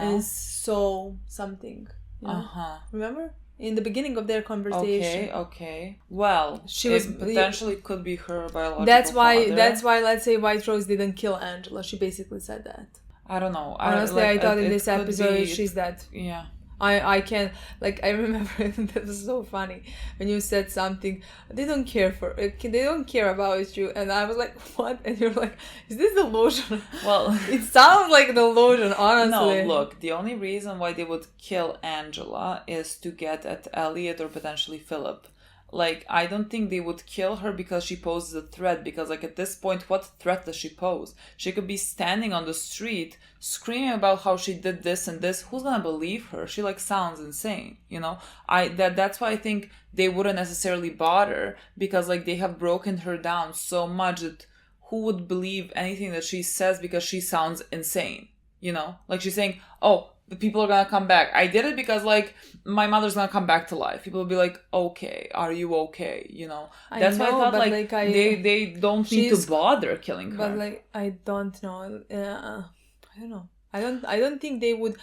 is so something. You know? Remember in the beginning of their conversation? Okay. Well, she was potentially could be her biological. That's why. father. That's why. Let's say Whiterose didn't kill Angela. She basically said that. I don't know. Honestly, I thought in this episode she's dead. Yeah. I can't, like, I remember that was so funny when you said something, they don't care about you, and I was like, what? And you're like, is this delusion? Well, it sounds like delusion, honestly. No, look, the only reason why they would kill Angela is to get at Elliot or potentially Philip. Like, I don't think they would kill her because she poses a threat, because, like, at this point, what threat does she pose? She could be standing on the street screaming about how she did this and this. Who's gonna believe her? She, like, sounds insane, you know? That's why I think they wouldn't necessarily bother, because, like, they have broken her down so much that who would believe anything that she says because she sounds insane, you know? Like, she's saying, oh, the people are gonna come back. I did it because, like, my mother's gonna come back to life. People will be like, okay, are you okay? You know? That's why I thought, like they don't need to bother killing her. But, like, I don't know. I don't know. I don't think they would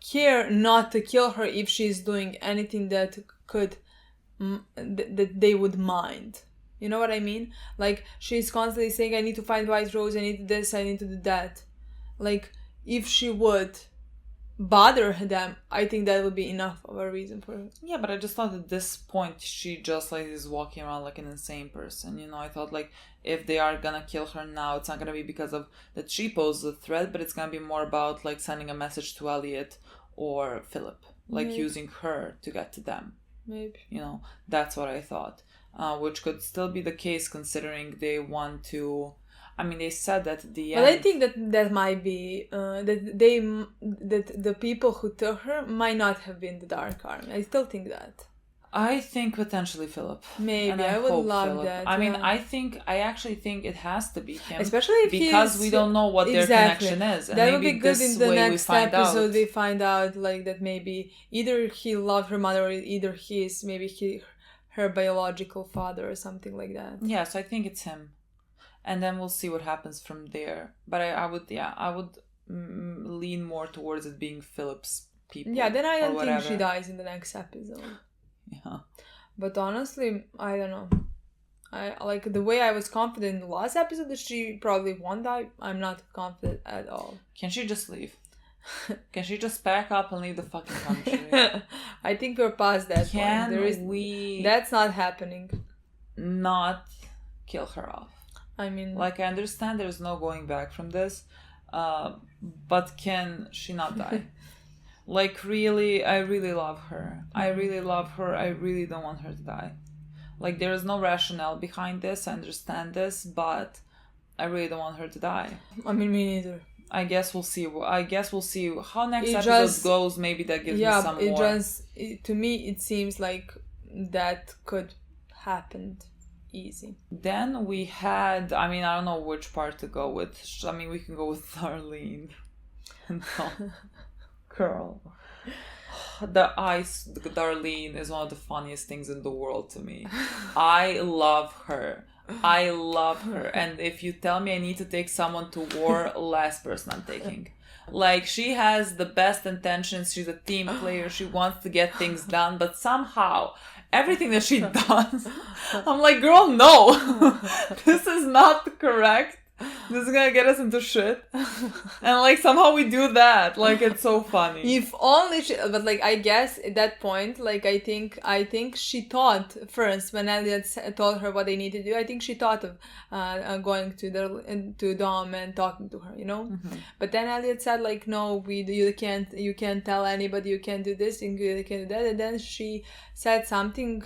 care not to kill her if she's doing anything that could that they would mind. You know what I mean? Like, she's constantly saying, I need to find Whiterose, I need this, I need to do that. Like, if she would bother them, I think that would be enough of a reason for her. Yeah, but I just thought at this point she just like is walking around like an insane person. You know, I thought like if they are gonna kill her now, it's not gonna be because of that she posed the threat, but it's gonna be more about like sending a message to Elliot or Philip, like using her to get to them. Maybe. You know, that's what I thought. Which could still be the case considering they want to. I mean, they said that at the end. But I think that might be that the people who took her might not have been the Dark Army. I still think that. I think potentially Philip. Maybe. And I would love Philip. that. I mean, I actually think it has to be him. Especially if because we don't know what their connection is. And that would be good in the next episode. Out. We find out like that maybe either he loved her mother or either he is maybe her biological father or something like that. Yeah, so I think it's him. And then we'll see what happens from there. But I would lean more towards it being Philip's people. Yeah, then I don't think she dies in the next episode. Yeah. But honestly, I don't know. I like the way I was confident in the last episode that she probably won't die. I'm not confident at all. Can she just leave? Can she just pack up and leave the fucking country? I think we're past that point. That's not happening. Not kill her off. I mean, like, I understand there's no going back from this, but can she not die? Like, really, I really love her. I really love her. I really don't want her to die. Like, there is no rationale behind this. I understand this, but I really don't want her to die. I mean, me neither. I guess we'll see. How next episode goes. Maybe that gives me some more. To me, it seems like that could happen. Easy. Then we had, I mean, I don't know which part to go with. I mean, we can go with Darlene and Dom. Girl. Darlene is one of the funniest things in the world to me. I love her. And if you tell me I need to take someone to war, last person I'm taking. Like, she has the best intentions. She's a team player. She wants to get things done, but somehow everything that she does, I'm like, girl, no. This is not correct. This is gonna get us into shit. And like, somehow we do that. Like, it's so funny. If only but like, I guess at that point, like, I think she thought first when Elliot told her what they need to do. I think she thought of going to Dom and talking to her, you know. Mm-hmm. But then Elliot said like, no, you can't tell anybody, you can't do this, you can't do that. And then she said something.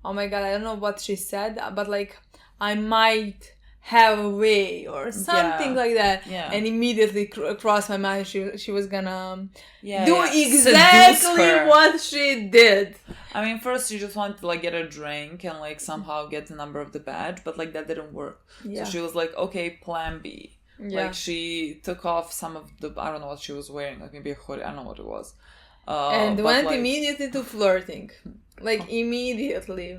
Oh my god, I don't know what she said, but like, I might have a way or something like that. Yeah. And immediately crossed my mind she was gonna do exactly what she did. I mean, first she just wanted to like get a drink and like somehow get the number of the badge, but like that didn't work. So she was like, okay, plan B. Like, she took off some of the, I don't know what she was wearing, like maybe a hoodie, I don't know what it was. And went like, immediately to flirting. Like, immediately.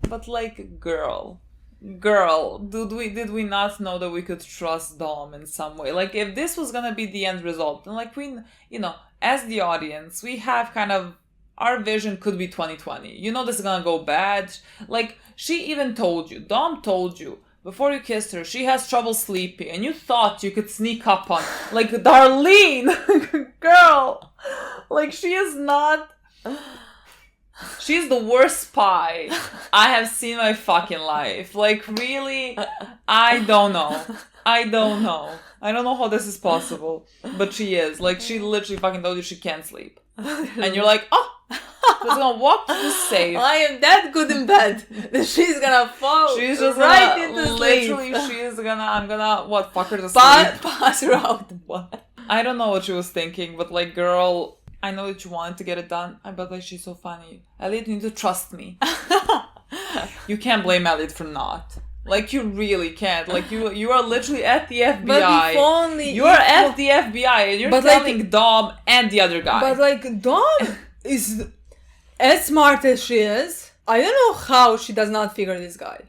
But like, girl, did we not know that we could trust Dom in some way? Like, if this was gonna be the end result, then like, we, you know, as the audience, we have kind of, our vision could be 2020. You know this is gonna go bad. Like, she even told you, Dom told you, before you kissed her, she has trouble sleeping, and you thought you could sneak up on, like, Darlene, girl, like, she is not... She's the worst spy I have seen in my fucking life. Like, really, I don't know. I don't know how this is possible. But she is. Like, she literally fucking told you she can't sleep. And you're like, oh, she's gonna walk to the safe. I am that good in bed that she's gonna fall she's just right into sleep. Literally, I'm gonna, what, fuck her to sleep? Pass her out. What? I don't know what she was thinking, but like, girl... I know that you wanted to get it done, but like, she's so funny. Elliot, you need to trust me. You can't blame Elliot for not. Like, you really can't. Like, you are literally at the FBI. But if only... You are at the FBI and you're telling like, Dom and the other guy. But like, Dom is as smart as she is. I don't know how she does not figure this guy.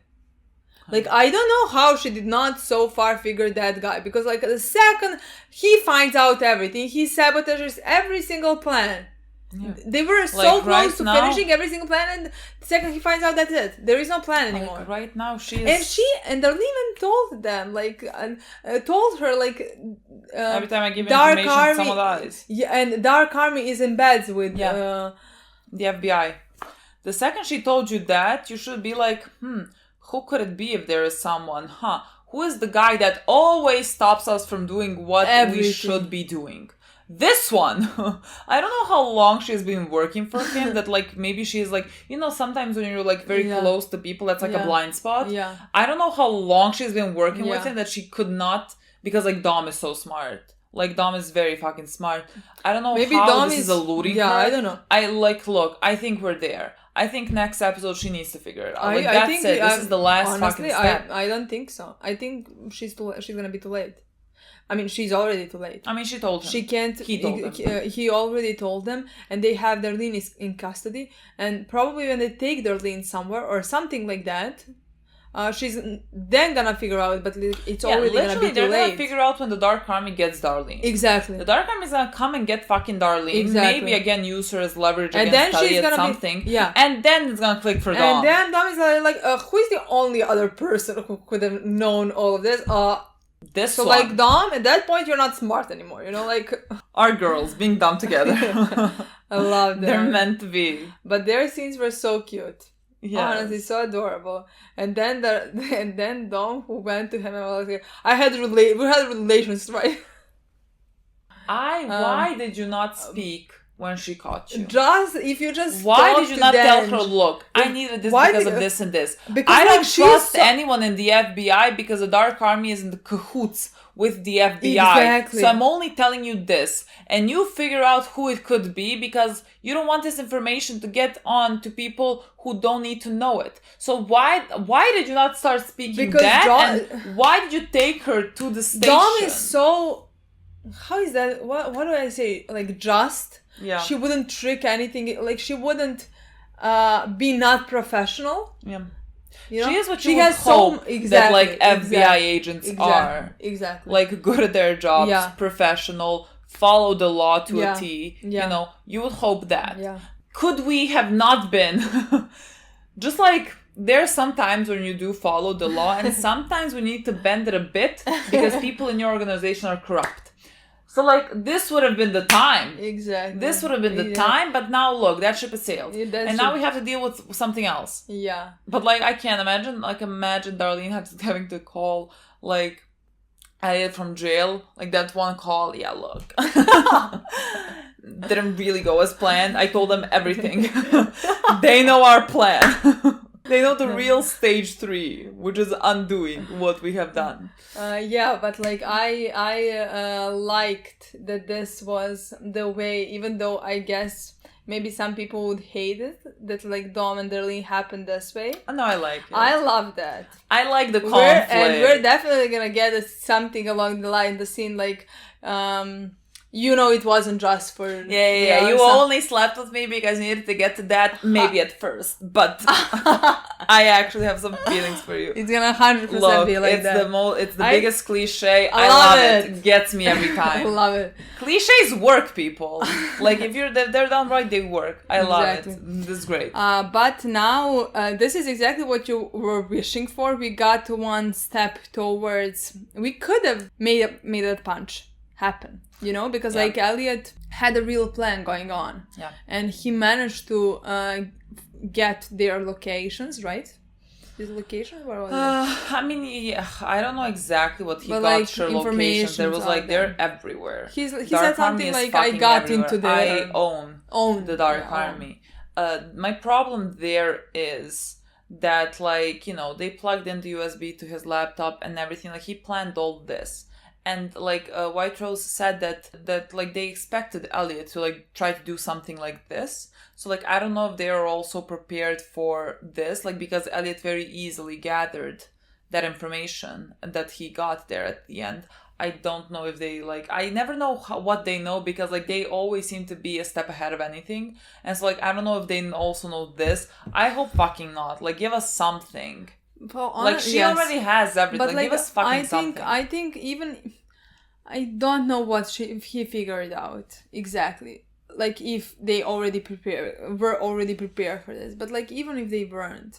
Like, I don't know how she did not so far figure that guy. Because, like, the second he finds out everything, he sabotages every single plan. Yeah. They were so Like, close right to now- finishing every single plan, and the second he finds out that's it. There is no plan anymore. Like, right now, And Darlene even told them, like, told her, like, every time I give Dark information, Army, someone dies. Yeah, and Dark Army is in bed with the FBI. The second she told you that, you should be like, who could it be if there is someone? Who is the guy that always stops us from doing what we should be doing? This one. I don't know how long she's been working for him, that like maybe she's like, you know, sometimes when you're like very close to people, that's like a blind spot. Yeah. I don't know how long she's been working with him that she could not, because like Dom is so smart. Like Dom is very fucking smart. I don't know Maybe how Dom this is eluding her. I don't know. Look, I think we're there. I think next episode she needs to figure it out. Like, I think this is the last honestly, fucking step. I don't think so. I think she's gonna be too late. I mean, she's already too late. I mean, she told him. She can't. He told him. He already told them, and they have Darlene in custody. And probably when they take Darlene somewhere or something like that, she's then gonna figure out. But it's already gonna be too they're late. gonna figure out when the Dark Army gets Darlene. Exactly. The Dark Army is gonna come and get fucking Darlene. Exactly. Maybe again use her as leverage And against then she's Elliot gonna something. yeah. And then it's gonna click for Dom. And then Dom is like, who is the only other person who could have known all of this? This so one. like Dom, at that point you're not smart anymore, you know, like our girls being dumb together. I love them. They're meant to be. But their scenes were so cute. Yeah, honestly, so adorable. And then Dom, who went to him and was like, we had relations, right? Why did you not speak when she caught you? If you just why did you not tell her, look, I needed this because of this and this? Because I don't trust anyone in the FBI because the Dark Army is in the cahoots with the FBI. Exactly. So I'm only telling you this. And you figure out who it could be because you don't want this information to get on to people who don't need to know it. So why did you not start speaking and why did you take her to the station? Dom is so... How is that? What do I say? Like, just... Yeah. She wouldn't trick anything. Like, she wouldn't be not professional. Yeah. You know? She is what you would hope that like FBI agents are. Exactly. Like good at their jobs, professional, follow the law to a T. Yeah. You know, you would hope that. Yeah. Could we have not been? Just like there's some times when you do follow the law and sometimes we need to bend it a bit because people in your organization are corrupt. So, like, this would have been the time. Exactly. This would have been the time, but now, look, that ship has sailed. And now we have to deal with something else. Yeah. But, like, I can't imagine, Darlene having to call, like, Elliot from jail. Like, that one call, yeah, look. Didn't really go as planned. I told them everything. They know our plan. They know the real stage 3, which is undoing what we have done. Yeah, but like I liked that this was the way, even though I guess maybe some people would hate it, that like Dom and Darlene happened this way. No, I like it. I love that. I like the conflict. And we're definitely gonna get something along the line, the scene like you know, it wasn't just for... Yeah. You only slept with me because you needed to get to that, maybe at first. But I actually have some feelings for you. It's gonna 100% be like that. It's the biggest cliche. I love it. It gets me every time. I love it. Cliches work, people. Like, if they're done right, they work. I love it. This is great. But now, this is exactly what you were wishing for. We got one step towards... We could have made that punch happen. You know, because like Elliot had a real plan going on. Yeah. And he managed to get their locations, right? His location? Where was it? I mean, yeah, I don't know exactly what he got. Like, sure, locations. There was like, they're everywhere. He said something like, I got everywhere. into the... I own the Dark Army. My problem there is that, like, you know, they plugged in the USB to his laptop and everything. Like, he planned all this. And like Whiterose said that like they expected Elliot to like try to do something like this. So like I don't know if they are also prepared for this, like because Elliot very easily gathered that information that he got there at the end. I don't know if they like, I never know what they know because like they always seem to be a step ahead of anything. And so like I don't know if they also know this. I hope fucking not. Like give us something. Well, like she already has everything. But like, give us fucking something. I think even I don't know what he figured out exactly. like if they were already prepared for this. But like even if they weren't,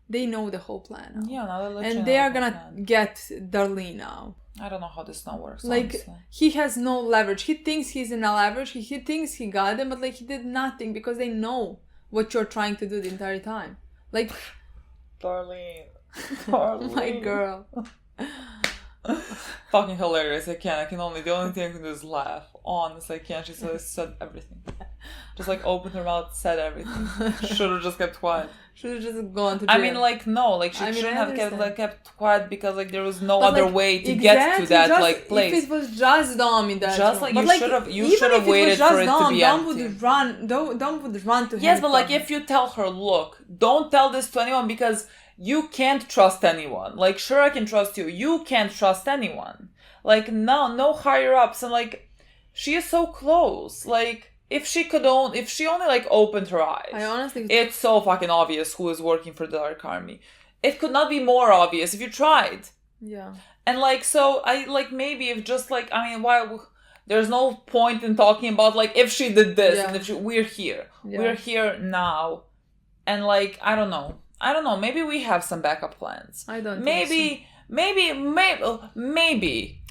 they know the whole plan now. Yeah, now and they are gonna get Darlene now. I don't know how this now works. Like honestly. he has no leverage. He thinks he's in a leverage. He thinks he got them, but like he did nothing because they know what you're trying to do the entire time. Like Darlene. My girl. Fucking hilarious. I can only the only thing I can do is laugh. Honestly, I can't. She said everything. Just like opened her mouth, said everything. Should have just kept quiet. Should have just gone to jail. I mean, like, no, like she shouldn't have kept quiet because like there was no other way to get to that like place. If it was just Dom in that just room. like you should have waited for it to be Dom empty. Dom would run to him. Yes, but like if you tell her, look, don't tell this to anyone because you can't trust anyone. Like, sure, I can trust you. You can't trust anyone. Like, no higher ups. And like, she is so close. Like, if she only like opened her eyes. I honestly, it's so fucking obvious who is working for the Dark Army. It could not be more obvious if you tried. Yeah. And like, so I like maybe if just like, I mean, why? There's no point in talking about like if she did this and if we're here. Yeah. We're here now. And like, I don't know. Maybe we have some backup plans. I don't think so. Maybe.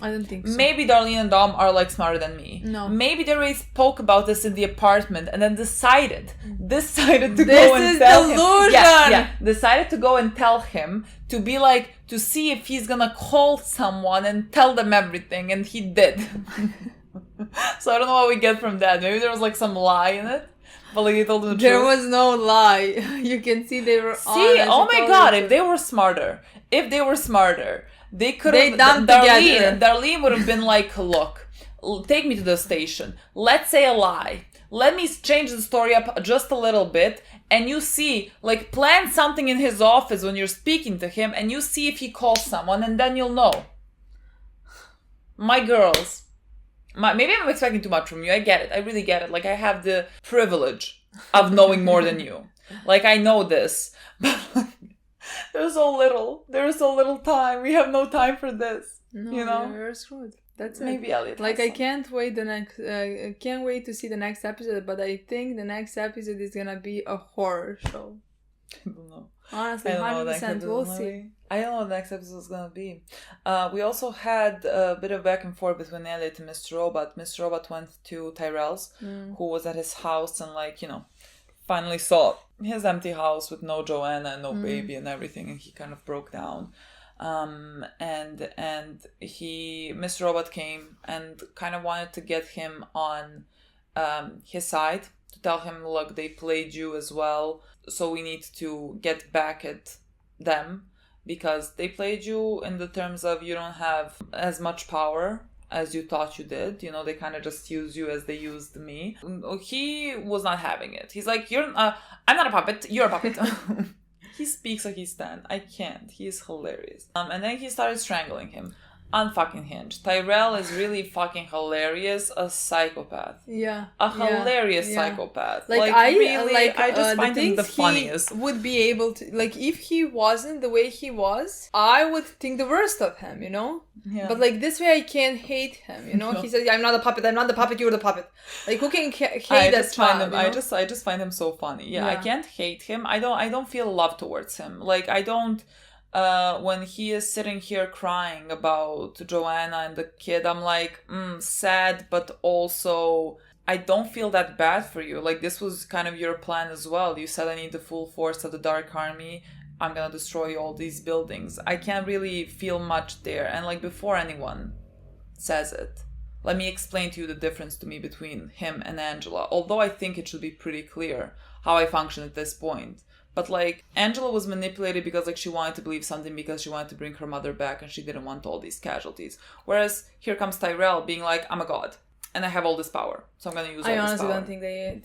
I don't think so. Maybe Darlene and Dom are like smarter than me. No. Maybe they already spoke about this in the apartment and then decided to go and tell him. This is delusion! Yeah. Decided to go and tell him to be like, to see if he's gonna call someone and tell them everything, and he did. So I don't know what we get from that. Maybe there was like some lie in it. But like, he told them the there truth. was no lie. You can see they were honest. Oh my god, if they were smarter, they could have done together. Darlene would have been like, look, take me to the station. Let's say a lie. Let me change the story up just a little bit. And you see, like, plan something in his office when you're speaking to him. And you see if he calls someone. And then you'll know. My girls. Maybe I'm expecting too much from you. I get it. I really get it. Like, I have the privilege of knowing more than you. Like, I know this. But there's so little time. We have no time for this. No, you know? You're screwed. That's Maybe it. Elliot. Like, I can't wait to see the next episode, but I think the next episode is gonna be a horror show. I don't know. Honestly, 100%. We'll see. I don't know what the next episode is going to be. We also had a bit of back and forth between Elliot and Mr. Robot. Mr. Robot went to Tyrell's, who was at his house and, like, you know, finally saw his empty house with no Joanna and no baby and everything, and he kind of broke down. And Mr. Robot came and kind of wanted to get him on his side, to tell him, look, they played you as well. So we need to get back at them because they played you in the terms of you don't have as much power as you thought you did. You know, they kind of just used you as they used me. He was not having it. He's like, I'm not a puppet. You're a puppet. He speaks like he's 10. I can't. He's hilarious. And then he started strangling him. Unfucking hinged. Tyrell is really fucking hilarious. A psychopath. Yeah. A hilarious psychopath. Like I just find him the funniest. He would be able to, like, if he wasn't the way he was, I would think the worst of him, you know? Yeah. But like this way I can't hate him, you know? No. He says, I'm not a puppet, you're the puppet. Like, who can hate that child? You know? I just find him so funny. Yeah, I can't hate him. I don't feel love towards him. Like, I don't. When he is sitting here crying about Joanna and the kid, I'm like, sad, but also I don't feel that bad for you. Like, this was kind of your plan as well. You said I need the full force of the Dark Army. I'm gonna destroy all these buildings. I can't really feel much there. And like, before anyone says it, let me explain to you the difference to me between him and Angela. Although I think it should be pretty clear how I function at this point. But like, Angela was manipulated because like she wanted to believe something because she wanted to bring her mother back and she didn't want all these casualties. Whereas here comes Tyrell being like, I'm a god and I have all this power, so I'm gonna use all this power. I honestly don't think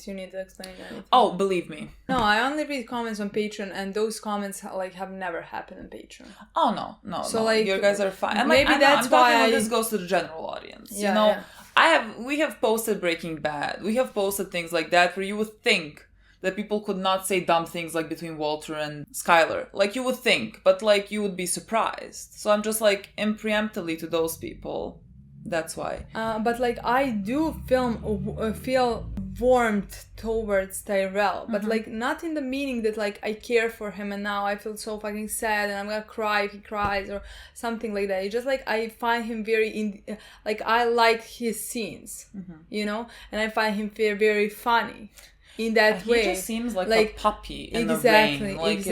you need to explain anything. Oh, believe me. No, I only read comments on Patreon, and those comments like have never happened on Patreon. Oh no. So no. like, you guys are fine. And maybe like, that's why this goes to the general audience. Yeah, you know, yeah. We have posted Breaking Bad. We have posted things like that where you would think that people could not say dumb things like between Walter and Skylar. Like, you would think, but like, you would be surprised. So I'm just like, preemptively to those people. That's why. But like, I do feel warmth towards Tyrell, but Mhm. like not in the meaning that like I care for him and now I feel so fucking sad and I'm gonna cry if he cries or something like that. It's just like I find him very like I like his scenes, you know, and I find him very, very funny in that way. He just seems like a puppy in the rain. Like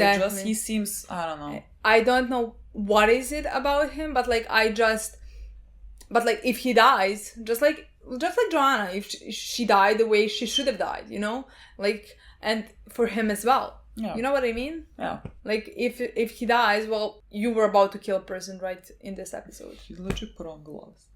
he seems, I don't know. I don't know what is it about him, but like but like if he dies, just like Joanna, if she died the way she should have died, you know, like, and for him as well. Yeah. You know what I mean? Yeah. Like if he dies, well, you were about to kill a person right in this episode. He literally put on gloves.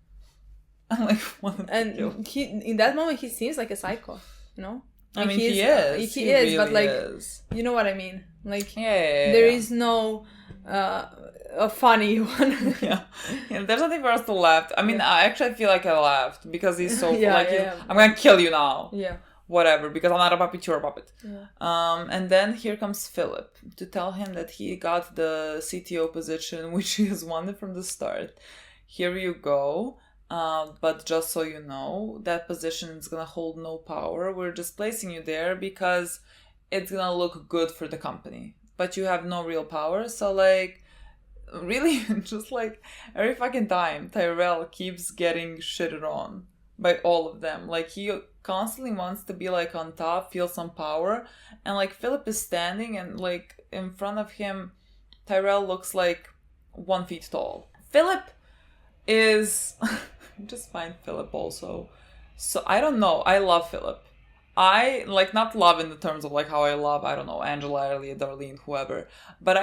He in that moment he seems like a psycho, you know. Like I mean, he is. He is, really but like, is. You know what I mean? Like, yeah. There is no a funny one. yeah, there's nothing for us to laugh. I mean, I actually feel like I laughed because he's so I'm gonna kill you now. Yeah. Whatever, because I'm not a puppet, you're a puppet. Yeah. And then here comes Philip to tell him that he got the CTO position, which he has wanted from the start. Here you go. But just so you know, that position is gonna hold no power. We're just placing you there because it's gonna look good for the company. But you have no real power, so like, really, just like every fucking time, Tyrell keeps getting shitted on by all of them. Like, he constantly wants to be like on top, feel some power, and like Philip is standing and like in front of him, Tyrell looks like 1 feet tall. Philip is just find Philip also. So I don't know. I love Philip. I like not love in the terms of like how I love, I don't know, Angela, Elliot, Darlene, whoever. But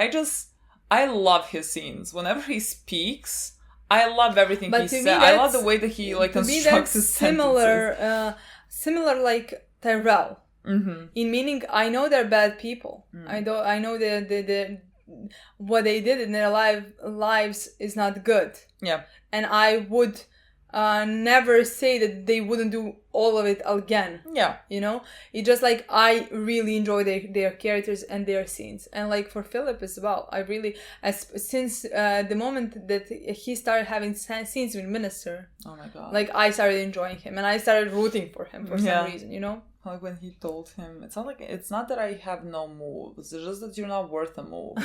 I love his scenes. Whenever he speaks, I love everything he says. I love the way that he like constructs his sentences. Similar like Tyrell. Mm-hmm. In meaning, I know they're bad people. I know the what they did in their lives is not good. Yeah. And I would never say that they wouldn't do all of it again. Yeah. You know? It's just like I really enjoy their characters and their scenes. And like for Philip as well, I really, since the moment that he started having scenes with Minister, oh my god, like I started enjoying him and I started rooting for him for some reason, you know? Like when he told him, it's not that I have no moves, it's just that you're not worth a move.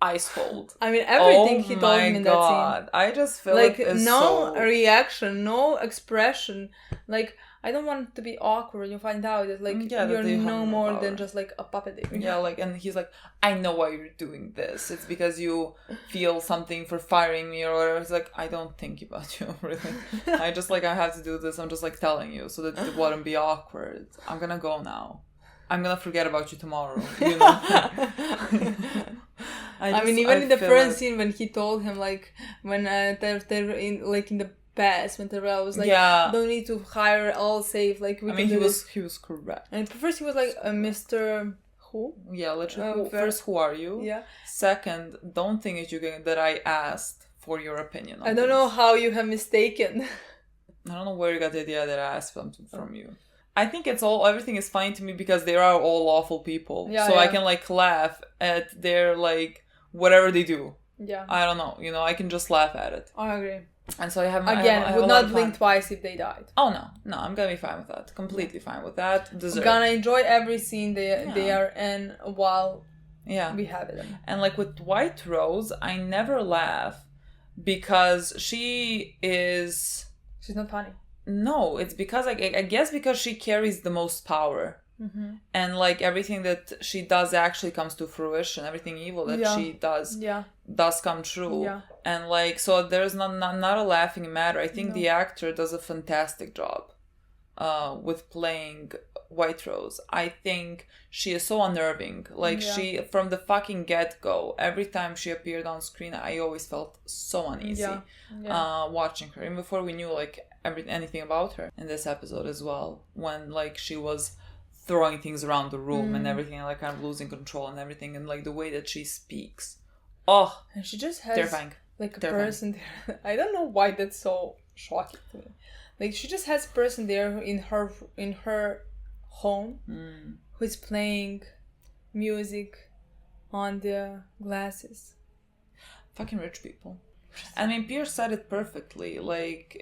Ice cold. I mean, everything he told him in that scene. I just feel like no reaction, no expression. Like, I don't want it to be awkward. You find out that like you're no more than just like a puppet. Yeah, like, and he's like, I know why you're doing this. It's because you feel something for firing me or whatever. It's like, I don't think about you, really. I just like, I have to do this. I'm just like telling you so that it wouldn't be awkward. I'm gonna go now. I'm gonna forget about you tomorrow. You know? I mean, even in the first scene when he told him, like, when they're in the past, when Tyrell was like, don't need to hire all safe, like, we can do this. He was correct. And first he was like, Mr. Who? Yeah, literally. First, who are you? Yeah. Second, don't think that I asked for your opinion on I don't know how you have mistaken. I don't know where you got the idea that I asked something from you. I think everything is fine to me because they are all awful people. Yeah, so I can like laugh at their like whatever they do. Yeah. I don't know. You know, I can just laugh at it. I agree. And so I have would not blink twice if they died. Oh no, I'm gonna be fine with that. Completely fine with that. I'm gonna enjoy every scene they are in while we have it. And like with Whiterose, I never laugh because she's not funny. No, it's because I guess because she carries the most power. Mm-hmm. And like everything that she does actually comes to fruition. Everything evil that she does does come true. Yeah. And like, so there's not a laughing matter. I think the actor does a fantastic job with playing Whiterose. I think she is so unnerving. Like she, from the fucking get-go, every time she appeared on screen, I always felt so uneasy watching her. Even before we knew like anything about her in this episode as well. When like she was throwing things around the room and everything, like kind of losing control and everything, and like the way that she speaks. Oh, and she just has terrifying. Like a person there. I don't know why that's so shocking to me. Like she just has a person there in her home who is playing music on the glasses. Fucking rich people. I mean, Pierce said it perfectly. Like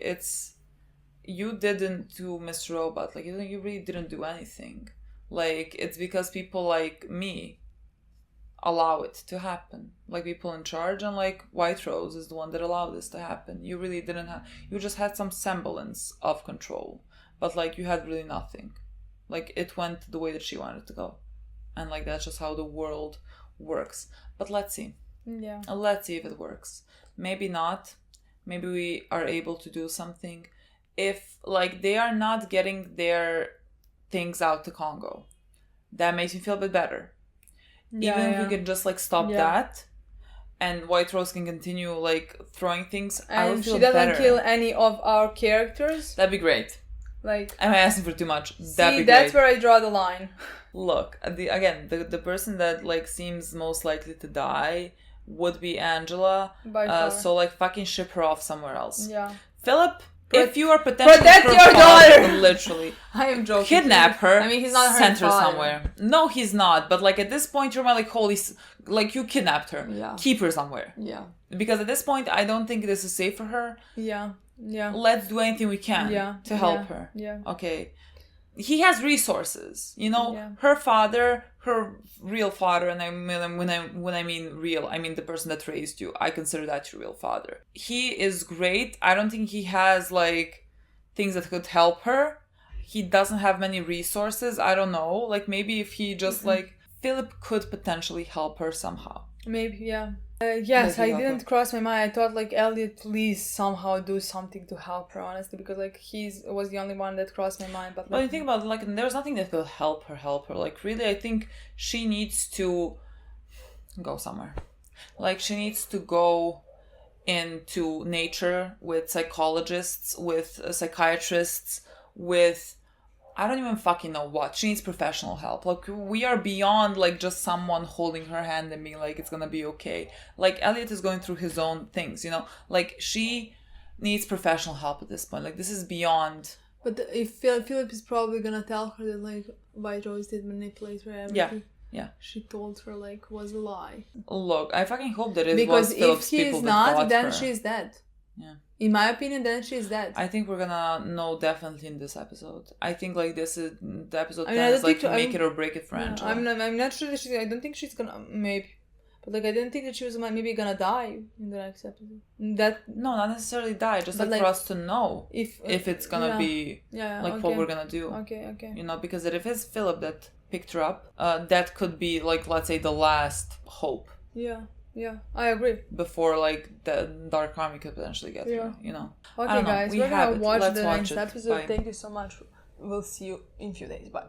you didn't do Mr. Robot. Like, you really didn't do anything. Like, it's because people like me allow it to happen. Like, people in charge, and like Whiterose is the one that allowed this to happen. You really didn't have, you just had some semblance of control, but like you had really nothing. Like, it went the way that she wanted it to go, and like that's just how the world works. But let's see. Yeah. Let's see if it works. Maybe not. Maybe we are able to do something. If like they are not getting their things out to Congo, that makes me feel a bit better. Even if we can just like stop that, and Whiterose can continue like throwing things, and she doesn't kill any of our characters, that'd be great. Like, am I asking for too much? That'd be great. That's where I draw the line. Look, the person that like seems most likely to die would be Angela. By far. So like fucking ship her off somewhere else. Yeah. Philip, if you are potentially protect your daughter, literally, I am joking. Kidnap her. I mean, he's not her send her father. somewhere. No, he's not. But like at this point, you're like, holy, like you kidnapped her. Yeah. Keep her somewhere. Yeah. Because at this point, I don't think this is safe for her. Yeah. Yeah. Let's do anything we can to help her. Yeah. Okay. He has resources, you know. Her father, her real father, and when I mean real, I mean the person that raised you. I consider that your real father. He is great. I don't think he has like things that could help her. He doesn't have many resources. I don't know. Like maybe if he just like Philip could potentially help her somehow. Maybe, yeah. Yes, I didn't cross my mind. I thought like Elliot, please somehow do something to help her, honestly, because like was the only one that crossed my mind. But you think about it, like there's nothing that could help her. Like really, I think she needs to go somewhere. Like she needs to go into nature with psychologists, with psychiatrists, with I don't even fucking know what. She needs professional help. Like, we are beyond, like, just someone holding her hand and being like, it's gonna be okay. Like, Elliot is going through his own things, you know? Like, she needs professional help at this point. Like, this is beyond... But if Philip is probably gonna tell her that, like, Whiterose did manipulate her, everything. Yeah. She told her, like, was a lie. Look, I fucking hope that it because was Philip's people that got her. Because if he's not, then she's dead. Yeah. In my opinion, then she's dead. I think we're gonna know definitely in this episode. I think like this is the episode 10 is like to make it or break it for Angela. I'm not sure that she's. I don't think she's gonna maybe, but like I didn't think that she was maybe gonna die in the next episode. No, not necessarily die. Just like for us to know if it's gonna be what we're gonna do. Okay. You know, because if it's Philip that picked her up, that could be like let's say the last hope. Yeah, I agree. Before, like, the Dark Army could potentially get her, you know. Okay, guys, we're gonna watch the next episode. Bye. Thank you so much. We'll see you in a few days. Bye.